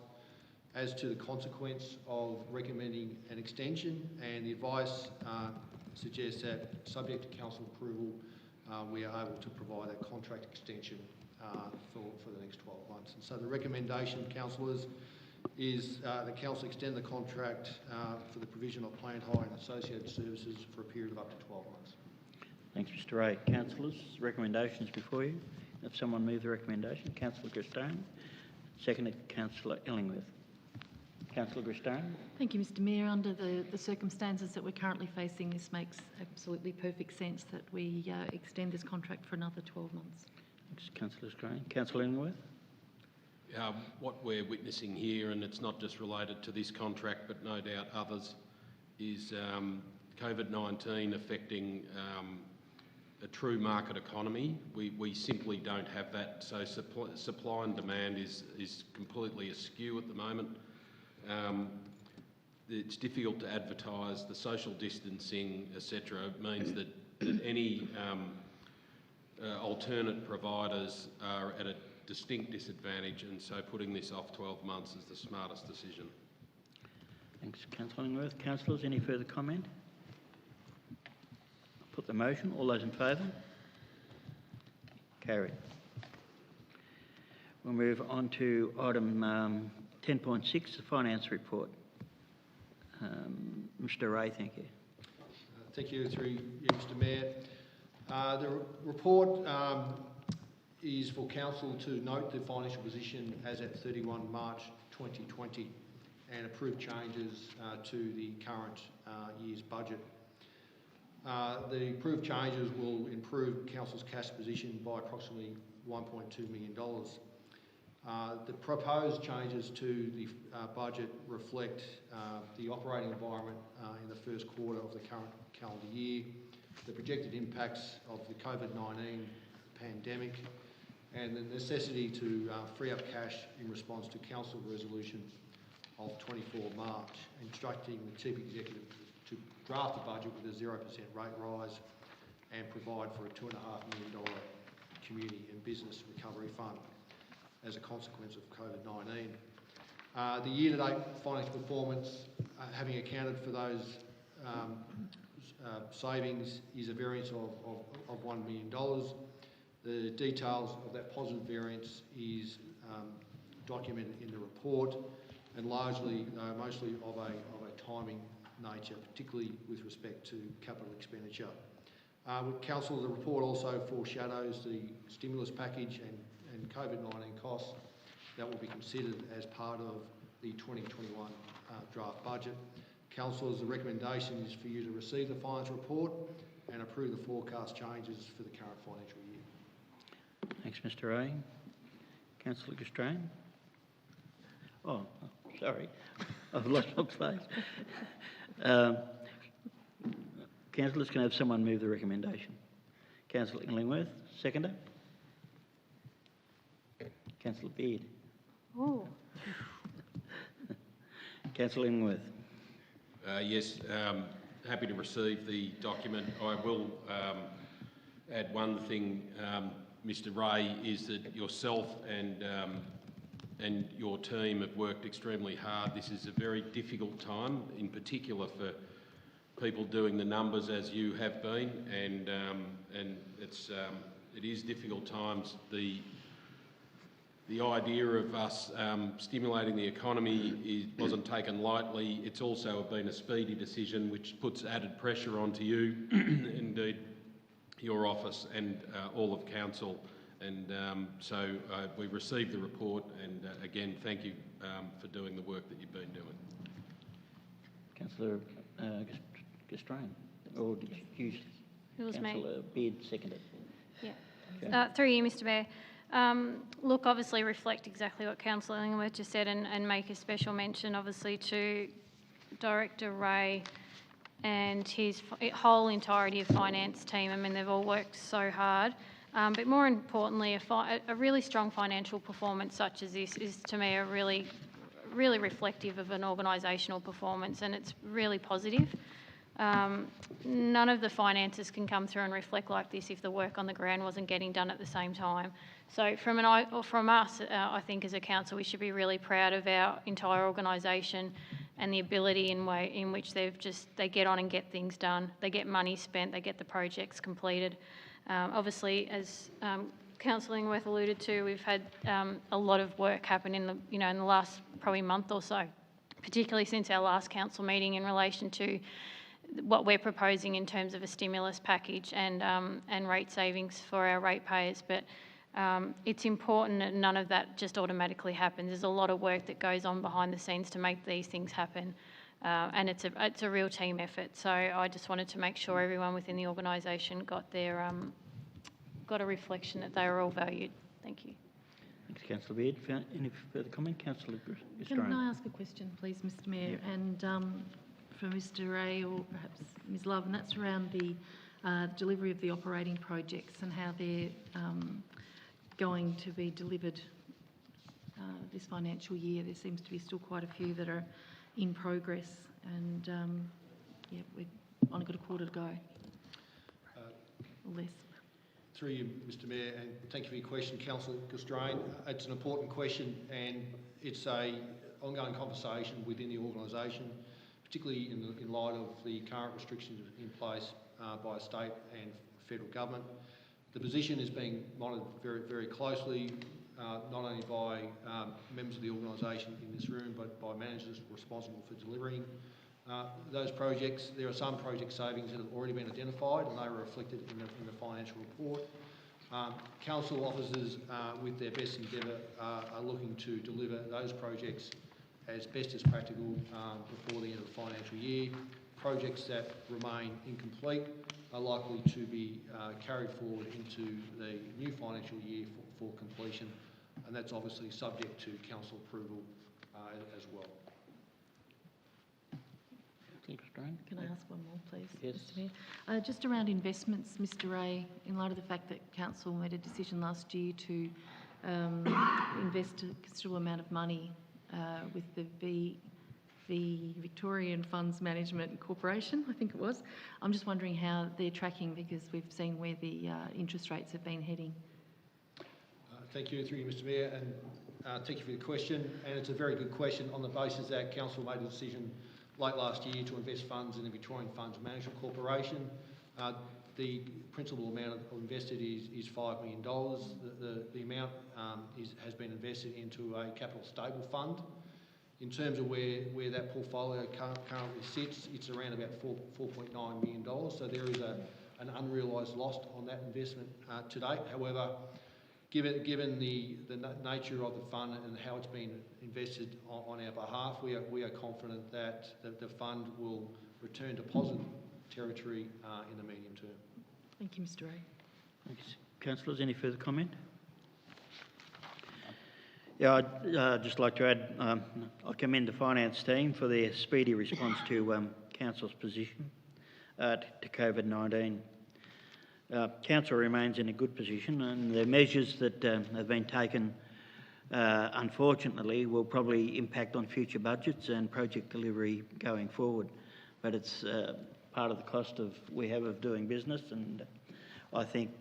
as to the consequence of recommending an extension, and the advice suggests that, subject to Council approval, we are able to provide that contract extension for the next 12 months. And so the recommendation, councillors, is the Council extend the contract for the provision of plant hire and associated services for a period of up to 12 months. Thanks, Mr Ray. Councillors, recommendations before you. If someone move the recommendation, Councillor Castrone. Seconded, Councillor Illingworth. Councillor Castrone. Thank you, Mr Mayor. Under the circumstances that we're currently facing, this makes absolutely perfect sense that we extend this contract for another 12 months. Thanks, Councillor Castrone. Councillor Illingworth. What we're witnessing here, and it's not just related to this contract but no doubt others, is COVID-19 affecting a true market economy. We simply don't have that, so supply and demand is completely askew at the moment. It's difficult to advertise. The social distancing, etc., means that any alternate providers are at a distinct disadvantage, and so putting this off 12 months is the smartest decision. Thanks, Councillor Illingworth. Councillors, any further comment? I'll put the motion. All those in favour? Carried. We'll move on to item 10.6, the finance report. Mr Ray, thank you. Thank you, through you, Mr Mayor. The report is for Council to note the financial position as at 31 March 2020 and approve changes to the current year's budget. The approved changes will improve Council's cash position by approximately $1.2 million. The proposed changes to the budget reflect the operating environment in the first quarter of the current calendar year, the projected impacts of the COVID-19 pandemic, and the necessity to free up cash in response to Council Resolution of 24 March, instructing the Chief Executive to draft a budget with a 0% rate rise and provide for a $2.5 million community and business recovery fund as a consequence of COVID-19. The year-to-date financial performance, having accounted for those savings, is a variance of $1 million. The details of that positive variance is documented in the report, and largely, mostly of a timing nature, particularly with respect to capital expenditure. With Council, the report also foreshadows the stimulus package and COVID-19 costs that will be considered as part of the 2021 draft budget. Councillors, the recommendation is for you to receive the finance report and approve the forecast changes for the current financial year. Thanks, Mr. Ray. Councillor Gastrein. Oh, sorry, I've lost my place. Councillors, can I have someone move the recommendation? Councillor Illingworth, seconder. Councillor Beard. Oh. Councillor Illingworth. Yes, happy to receive the document. I will add one thing, Mr. Ray, is that yourself and your team have worked extremely hard. This is a very difficult time, in particular for people doing the numbers as you have been, and it is difficult times. The idea of us stimulating the economy wasn't taken lightly. It's also been a speedy decision which puts added pressure onto you, indeed your office and all of Council. And so we've received the report, and again, thank you for doing the work that you've been doing. Councillor Gastrein, or did you use It was Councillor Beard seconded? Yeah. Okay. Through you, Mr. Mayor. Look, obviously reflect exactly what Councillor Illingworth just said, and make a special mention, obviously, to Director Ray and his whole entirety of finance team. I mean, they've all worked so hard. But more importantly, a really strong financial performance such as this is, to me, a really reflective of an organisational performance, and it's really positive. None of the finances can come through and reflect like this if the work on the ground wasn't getting done at the same time. So from us, I think as a council, we should be really proud of our entire organisation and the ability in which they get on and get things done. They get money spent, they get the projects completed. Obviously, as Councillor Illingworth alluded to, we've had a lot of work happen in the last probably month or so, particularly since our last council meeting in relation to what we're proposing in terms of a stimulus package and rate savings for our ratepayers. But it's important that none of that just automatically happens. There's a lot of work that goes on behind the scenes to make these things happen. And it's a real team effort. So I just wanted to make sure everyone within the organisation got a reflection that they are all valued. Thank you. Thanks, Councillor Beard. Any further comment? Councillor Gastrein. Can I ask a question, please, Mr. Mayor? Yep. And for Mr. Ray or perhaps Ms. Love, and that's around the delivery of the operating projects and how they're going to be delivered this financial year. There seems to be still quite a few that are in progress, and yeah, we've only got a quarter to go, or less. Through you, Mr. Mayor, and thank you for your question, Councillor Gastrein. It's an important question, and it's an ongoing conversation within the organisation, particularly in light of the current restrictions in place by state and federal government. The position is being monitored very, very closely, not only by members of the organisation in this room, but by managers responsible for delivering those projects. There are some project savings that have already been identified, and they were reflected in the financial report. Council officers, with their best endeavour, are looking to deliver those projects as best as practical before the end of the financial year. Projects that remain incomplete are likely to be carried forward into the new financial year for completion and that's obviously subject to council approval as well. Can I ask one more, please, Yes. Mr Mayor? Just around investments, Mr Ray, in light of the fact that Council made a decision last year to invest a considerable amount of money with the Victorian Funds Management Corporation, I think it was. I'm just wondering how they're tracking, because we've seen where the interest rates have been heading. Thank you, through you, Mr Mayor, and thank you for your question. And it's a very good question on the basis that Council made a decision late last year to invest funds in the Victorian Funds Management Corporation. The principal amount invested is $5 million. The amount has been invested into a capital stable fund. In terms of where that portfolio currently sits, it's around about $4.9 million. So there is an unrealised loss on that investment to date. However, given the nature of the fund and how it's been invested on our behalf, we are confident that the fund will return to positive territory in the medium term. Thank you, Mr Ray. Thanks. Councillors, any further comment? Yeah, I'd just like to add, I commend the finance team for their speedy response to Council's position to COVID-19. Council remains in a good position, and the measures that have been taken, unfortunately, will probably impact on future budgets and project delivery going forward. But it's part of the cost we have of doing business, and I think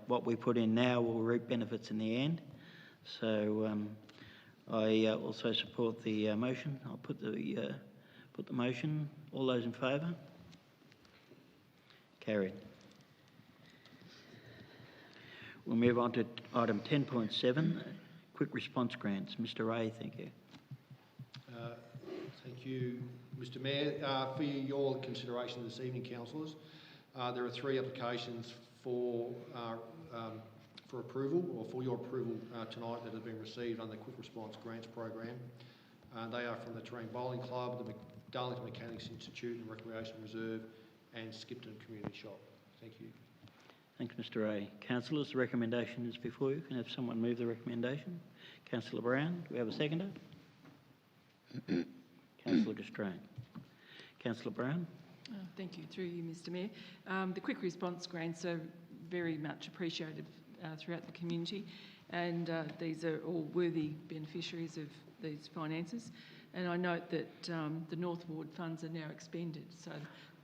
what we put in now will reap benefits in the end. So I also support the motion. I'll put the motion. All those in favour? Carried. We'll move on to item 10.7, quick response grants. Mr Ray, thank you. Thank you, Mr Mayor. For your consideration this evening, councillors, there are 3 applications for approval, or for your approval tonight, that have been received under the Quick Response Grants Program. They are from the Terrain Bowling Club, the Darlington Mechanics Institute and Recreation Reserve, and Skipton Community Shop. Thank you. Thanks, Mr Ray. Councillors, the recommendation is before you. Can I have someone move the recommendation? Councillor Brown, do we have a seconder? Councillor Gastrein. Councillor Brown. Thank you, through you, Mr Mayor. The quick response grants are very much appreciated throughout the community, and these are all worthy beneficiaries of these finances. And I note that the North Ward funds are now expended, so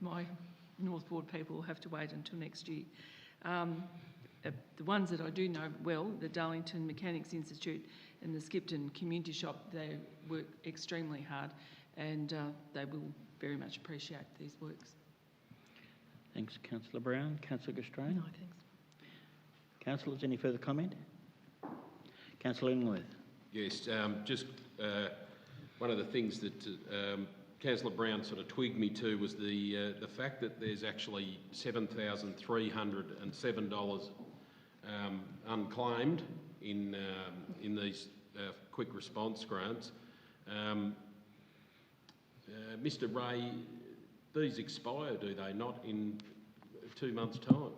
my North Ward people will have to wait until next year. The ones that I do know well, the Darlington Mechanics Institute and the Skipton Community Shop, they work extremely hard, and they will very much appreciate these works. Thanks, Councillor Brown. Councillor Gastrein. No, thanks. Councillors, any further comment? Councillor Illingworth. Yes, just one of the things that Councillor Brown sort of twigged me to was the fact that there's actually $7,307 unclaimed in these quick response grants. Mr Ray, these expire, do they not, in 2 months' time?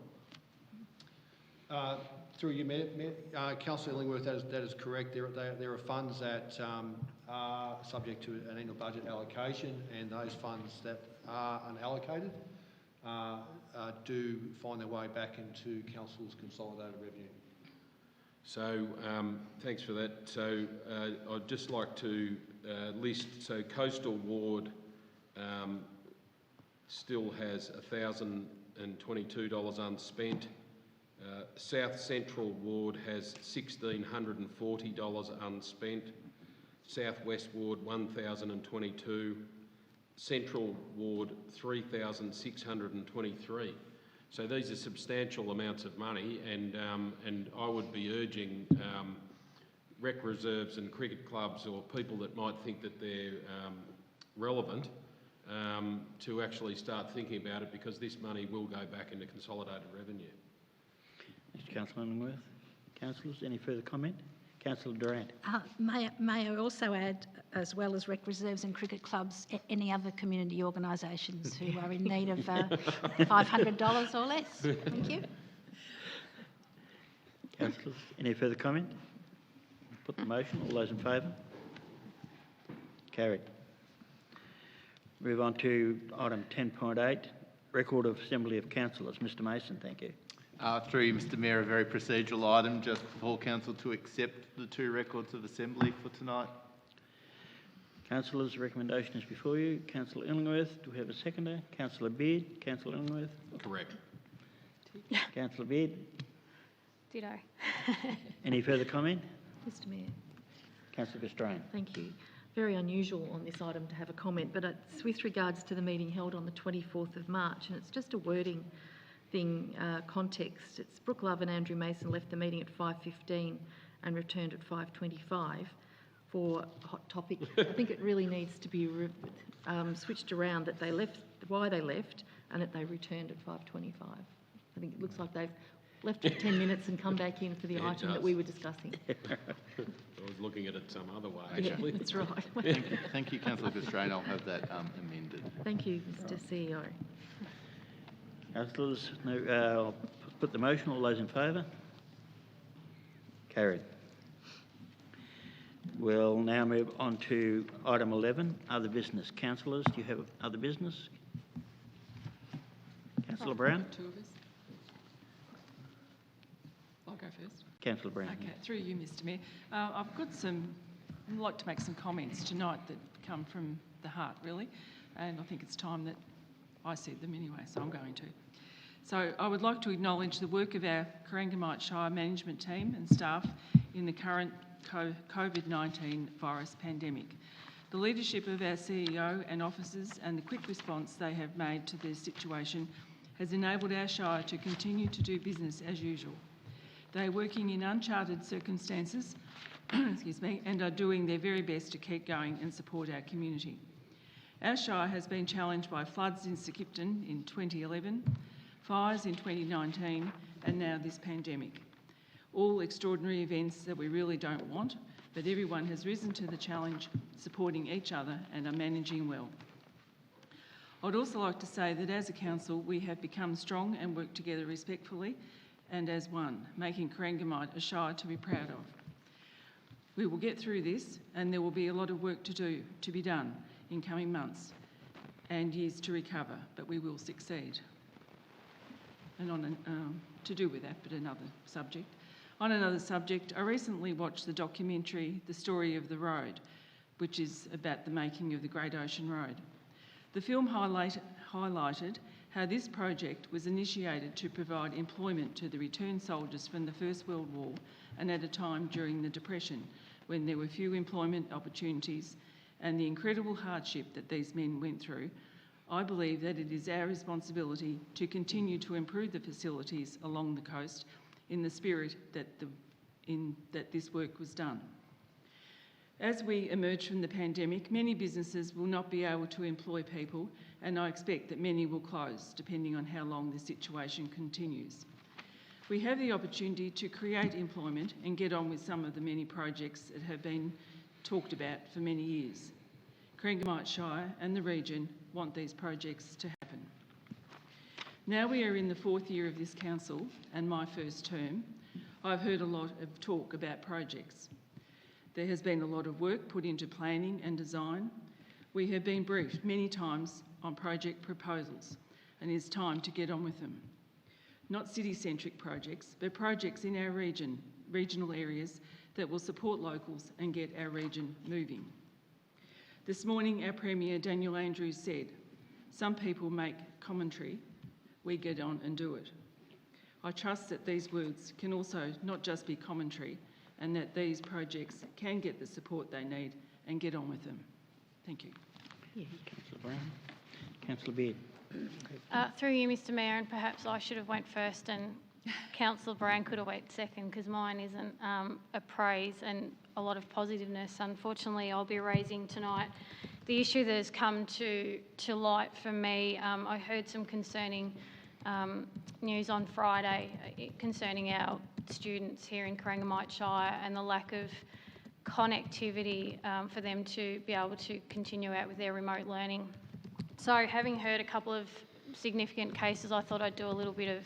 Through you, Mayor, Councillor Illingworth, that is correct. There are funds that are subject to an annual budget allocation, and those funds that are unallocated do find their way back into Council's consolidated revenue. So thanks for that. So I'd just like to list, so Coastal Ward still has $1,022 unspent. South Central Ward has $1,640 unspent. South West Ward $1,022. Central Ward $3,623. So these are substantial amounts of money, and I would be urging rec reserves and cricket clubs, or people that might think that they're relevant, to actually start thinking about it, because this money will go back into consolidated revenue. Thanks, Councillor Illingworth. Councillors, any further comment? Councillor Durant. May I also add, as well as rec reserves and cricket clubs, any other community organisations who are in need of $500 or less? Thank you. Councillors, any further comment? Put the motion. All those in favour? Carried. Move on to item 10.8, record of Assembly of Councillors. Mr Mason, thank you. Through you, Mr Mayor, a very procedural item, just for Council to accept the 2 records of Assembly for tonight. Councillors, the recommendation is before you. Councillor Illingworth, do we have a seconder? Councillor Beard. Councillor Illingworth. Correct. Councillor Beard. Ditto. Any further comment? Mr Mayor. Councillor Castrain. Thank you. Very unusual on this item to have a comment, but it's with regards to the meeting held on the 24th of March, and it's just a wording thing, context. It's Brooke Love and Andrew Mason left the meeting at 5:15 and returned at 5:25 for a hot topic. I think it really needs to be switched around, that they left, why they left, and that they returned at 5:25. I think it looks like they've left for 10 minutes and come back in for the Yeah, it item that does. we were discussing. I was looking at it some other way, Yeah, actually. that's right. Thank you, Councillor Castrain. I'll have that amended. Thank you, Mr CEO. Councillors, I'll put the motion. All those in favour? Carried. We'll now move on to item 11, other business. Councillors, do you have other business? Councillor Brown? 2 of us. I'll go first. Councillor Brown. Okay, through you, Mr Mayor. I'd like to make some comments tonight that come from the heart, really, and I think it's time that I said them anyway, so I'm going to. So I would like to acknowledge the work of our Corangamite Shire management team and staff in the current COVID-19 virus pandemic. The leadership of our CEO and officers and the quick response they have made to the situation has enabled our Shire to continue to do business as usual. They are working in uncharted circumstances excuse me, and are doing their very best to keep going and support our community. Our Shire has been challenged by floods in Skipton in 2011, fires in 2019, and now this pandemic. All extraordinary events that we really don't want, but everyone has risen to the challenge, supporting each other and are managing well. I'd also like to say that as a council, we have become strong and work together respectfully and as one, making Corangamite a Shire to be proud of. We will get through this, and there will be a lot of work to be done in coming months and years to recover, but we will succeed. And on to do with that, but another subject. On another subject, I recently watched the documentary The Story of the Road, which is about the making of the Great Ocean Road. The film highlighted how this project was initiated to provide employment to the returned soldiers from the First World War, and at a time during the Depression, when there were few employment opportunities and the incredible hardship that these men went through. I believe that it is our responsibility to continue to improve the facilities along the coast in the spirit that this work was done. As we emerge from the pandemic, many businesses will not be able to employ people, and I expect that many will close, depending on how long the situation continues. We have the opportunity to create employment and get on with some of the many projects that have been talked about for many years. Corangamite Shire and the region want these projects to happen. Now we are in the 4th year of this council and my first term, I've heard a lot of talk about projects. There has been a lot of work put into planning and design. We have been briefed many times on project proposals, and it's time to get on with them. Not city-centric projects, but projects in our regional areas that will support locals and get our region moving. This morning, our Premier, Daniel Andrews, said, "Some people make commentary, we get on and do it." I trust that these words can also not just be commentary, and that these projects can get the support they need and get on with them. Thank you. Councillor Brown. Councillor Beard. Through you, Mr Mayor, and perhaps I should have went first and Councillor Brown could have went second, because mine isn't a praise and a lot of positiveness. Unfortunately, I'll be raising tonight the issue that has come to light for me. I heard some concerning news on Friday concerning our students here in Corangamite Shire and the lack of connectivity for them to be able to continue out with their remote learning. So having heard a couple of significant cases, I thought I'd do a little bit of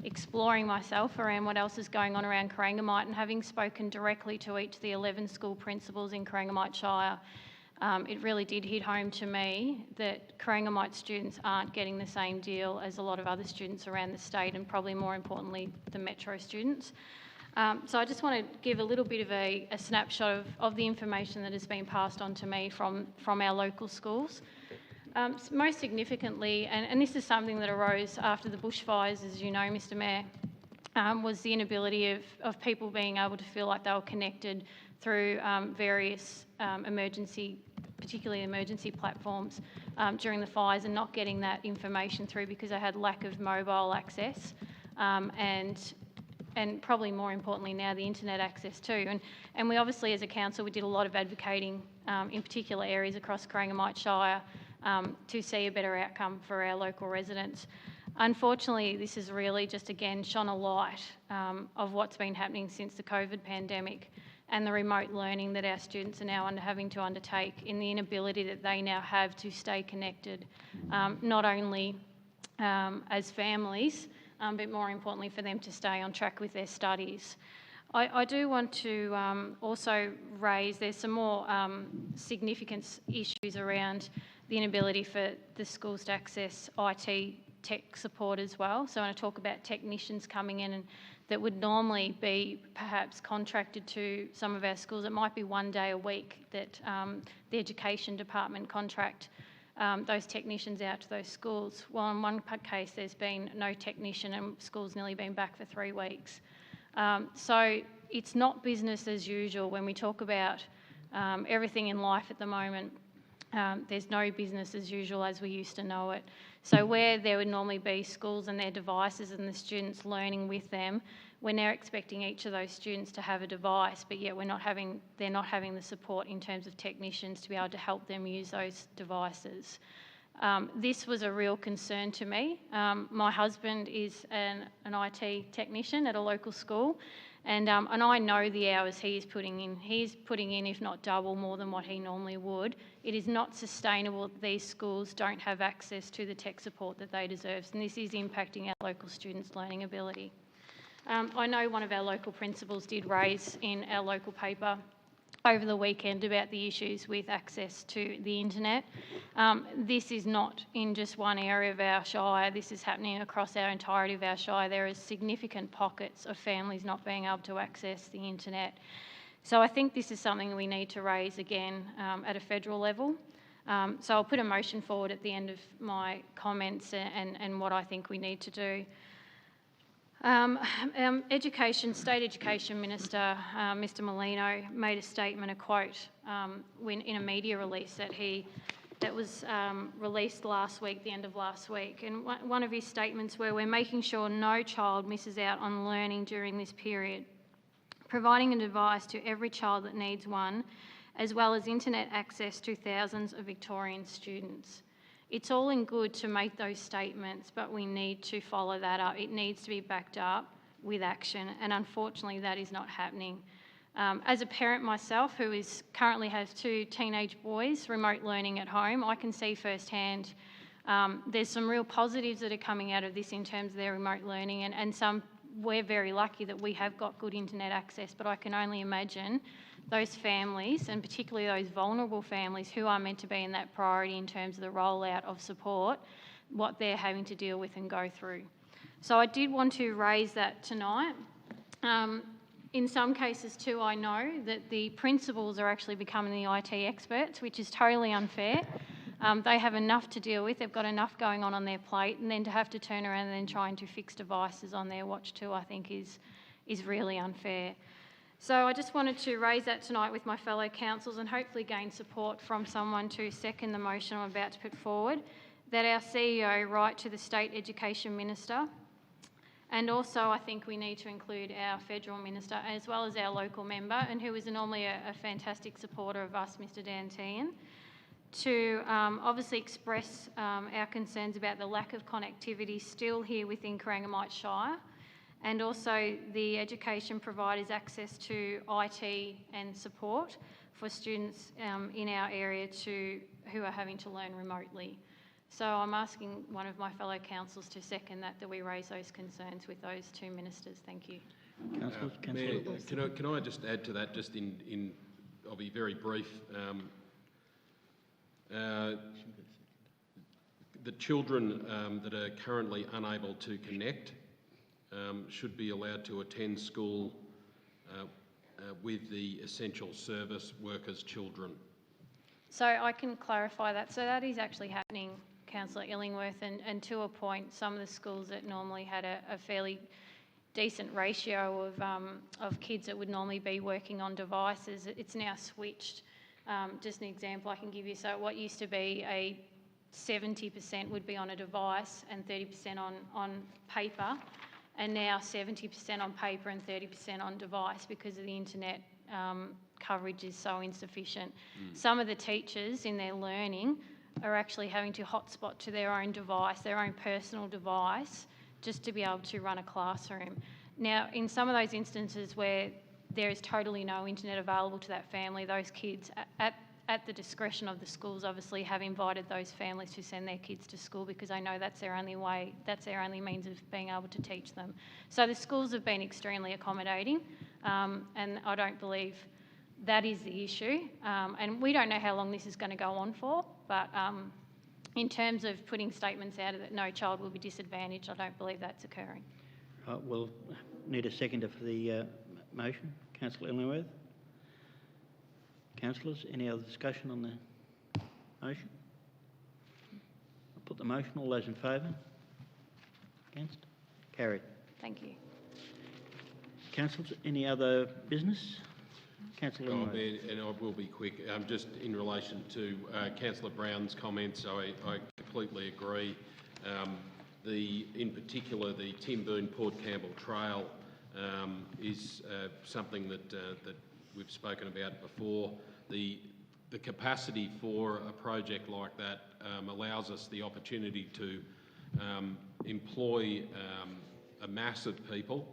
exploring myself around what else is going on around Corangamite, and having spoken directly to each of the 11 school principals in Corangamite Shire, it really did hit home to me that Corangamite students aren't getting the same deal as a lot of other students around the state, and probably more importantly, the metro students. So I just want to give a little bit of a snapshot of the information that has been passed on to me from our local schools. Most significantly, and this is something that arose after the bushfires, as you know, Mr Mayor, was the inability of people being able to feel like they were connected through various particularly emergency platforms during the fires, and not getting that information through because they had lack of mobile access, and probably more importantly now, the internet access too. And we obviously, as a council, we did a lot of advocating in particular areas across Corangamite Shire to see a better outcome for our local residents. Unfortunately, this has really just again shone a light of what's been happening since the COVID pandemic, and the remote learning that our students are now having to undertake, in the inability that they now have to stay connected, not only as families, but more importantly for them to stay on track with their studies. I do want to also raise, there's some more significant issues around the inability for the schools to access IT tech support as well. So when I talk about technicians coming in and that would normally be perhaps contracted to some of our schools, it might be one day a week that the education department contract those technicians out to those schools. Well, in one case there's been no technician and school's nearly been back for 3 weeks. So it's not business as usual when we talk about everything in life at the moment. There's no business as usual as we used to know it. So where there would normally be schools and their devices and the students learning with them, we're now expecting each of those students to have a device, but yet they're not having the support in terms of technicians to be able to help them use those devices. This was a real concern to me. My husband is an IT technician at a local school, and I know the hours he is putting in. He's putting in, if not double, more than what he normally would. It is not sustainable that these schools don't have access to the tech support that they deserve, and this is impacting our local students' learning ability. I know one of our local principals did raise in our local paper over the weekend about the issues with access to the internet. This is not in just one area of our shire. This is happening across our entirety of our shire. There is significant pockets of families not being able to access the internet. So I think this is something we need to raise again at a federal level. So I'll put a motion forward at the end of my comments and what I think we need to do. State Education Minister, Mr Moyne, made a statement, a quote, in a media release that was released last week, the end of last week. And one of his statements were, "We're making sure no child misses out on learning during this period, providing a device to every child that needs one, as well as internet access to thousands of Victorian students." It's all in good to make those statements, but we need to follow that up. It needs to be backed up with action, and unfortunately that is not happening. As a parent myself, who currently has 2 teenage boys remote learning at home, I can see firsthand there's some real positives that are coming out of this in terms of their remote learning, and some, we're very lucky that we have got good internet access, but I can only imagine those families, and particularly those vulnerable families who are meant to be in that priority in terms of the rollout of support, what they're having to deal with and go through. So I did want to raise that tonight. In some cases too, I know that the principals are actually becoming the IT experts, which is totally unfair. They have enough to deal with, they've got enough going on their plate, and then to have to turn around and then trying to fix devices on their watch too, I think is really unfair. So I just wanted to raise that tonight with my fellow councils and hopefully gain support from someone to second the motion I'm about to put forward, that our CEO write to the State Education Minister, and also I think we need to include our federal minister as well as our local member, and who is normally a fantastic supporter of us, Mr Dantian, to obviously express our concerns about the lack of connectivity still here within Corangamite Shire, and also the education providers' access to IT and support for students in our area who are having to learn remotely. So I'm asking one of my fellow councillors to second that we raise those concerns with those two ministers. Thank you. Mayor, can I just add to that, just in I'll be very brief. The children that are currently unable to connect should be allowed to attend school with the essential service workers' children. So I can clarify that. So that is actually happening, Councillor Illingworth, and to a point, some of the schools that normally had a fairly decent ratio of kids that would normally be working on devices, it's now switched. Just an example I can give you. So what used to be a 70% would be on a device and 30% on paper, and now 70% on paper and 30% on device because of the internet coverage is so insufficient. Some of the teachers in their learning are actually having to hotspot to their own device, their own personal device, just to be able to run a classroom. Now, in some of those instances where there is totally no internet available to that family, those kids, at the discretion of the schools, obviously have invited those families to send their kids to school because they know that's their only way, that's their only means of being able to teach them. So the schools have been extremely accommodating, and I don't believe that is the issue. And we don't know how long this is going to go on for, but in terms of putting statements out that no child will be disadvantaged, I don't believe that's occurring. We'll need a seconder for the motion. Councillor Illingworth. Councillors, any other discussion on the motion? I'll put the motion. All those in favour? Against? Carried. Thank you. Councillors, any other business? Councillor Illingworth. And I will be quick. Just in relation to Councillor Brown's comments, I completely agree. In particular, the Tim Boone Port Campbell Trail is something that we've spoken about before. The capacity for a project like that allows us the opportunity to employ a mass of people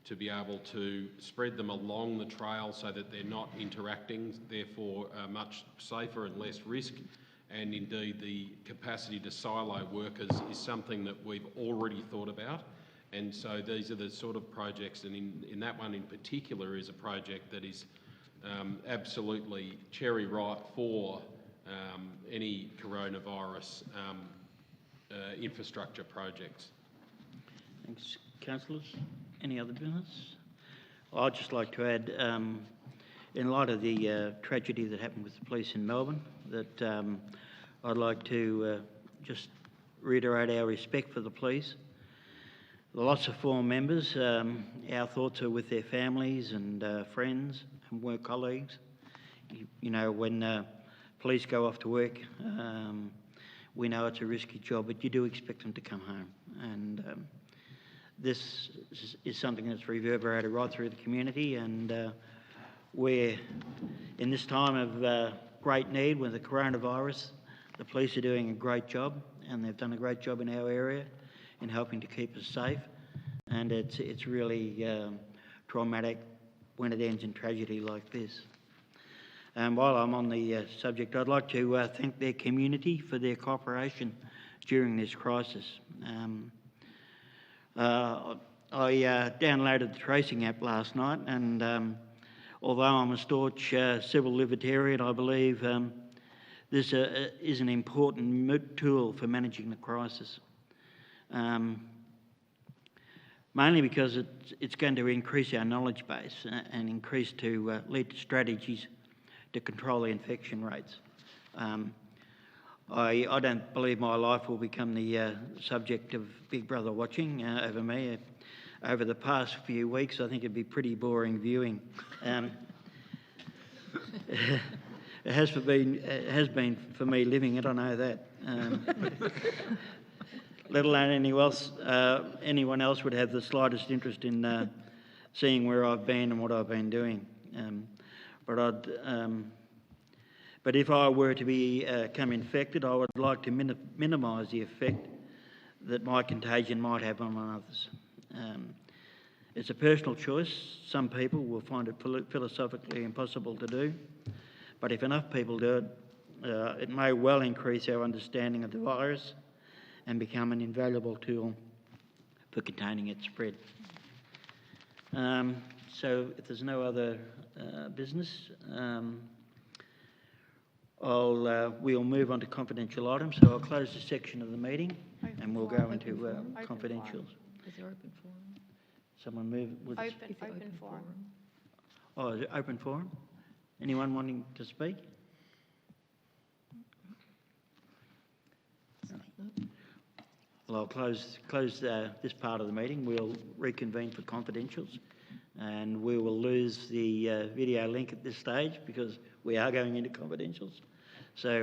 to be able to spread them along the trail so that they're not interacting, therefore much safer and less risk. And indeed, the capacity to silo workers is something that we've already thought about. And so these are the sort of projects, and in that one in particular is a project that is absolutely cherry ripe for any coronavirus infrastructure projects. Thanks, councillors. Any other business? I'd just like to add, in light of the tragedy that happened with the police in Melbourne, that I'd like to just reiterate our respect for the police. The loss of former members, our thoughts are with their families and friends and work colleagues. You know, when police go off to work, we know it's a risky job, but you do expect them to come home. And this is something that's reverberated right through the community, and we're in this time of great need with the coronavirus. The police are doing a great job, and they've done a great job in our area in helping to keep us safe. And it's really traumatic when it ends in tragedy like this. And while I'm on the subject, I'd like to thank their community for their cooperation during this crisis. I downloaded the tracing app last night, and although I'm a staunch civil libertarian, I believe this is an important tool for managing the crisis. Mainly because it's going to increase our knowledge base and lead to strategies to control the infection rates. I don't believe my life will become the subject of Big Brother watching over me. Over the past few weeks, I think it'd be pretty boring viewing. It has been for me living it, I know that. Let alone anyone else would have the slightest interest in seeing where I've been and what I've been doing. But if I were to become infected, I would like to minimise the effect that my contagion might have on others. It's a personal choice. Some people will find it philosophically impossible to do, but if enough people do it, it may well increase our understanding of the virus and become an invaluable tool for containing its spread. So if there's no other business, we'll move on to confidential items. So I'll close this section of the meeting and we'll go into confidentials. Is there open forum? Someone move with Open forum. Oh, is it open forum? Anyone wanting to speak? Well, I'll close this part of the meeting. We'll reconvene for confidentials, and we will lose the video link at this stage because we are going into confidentials. So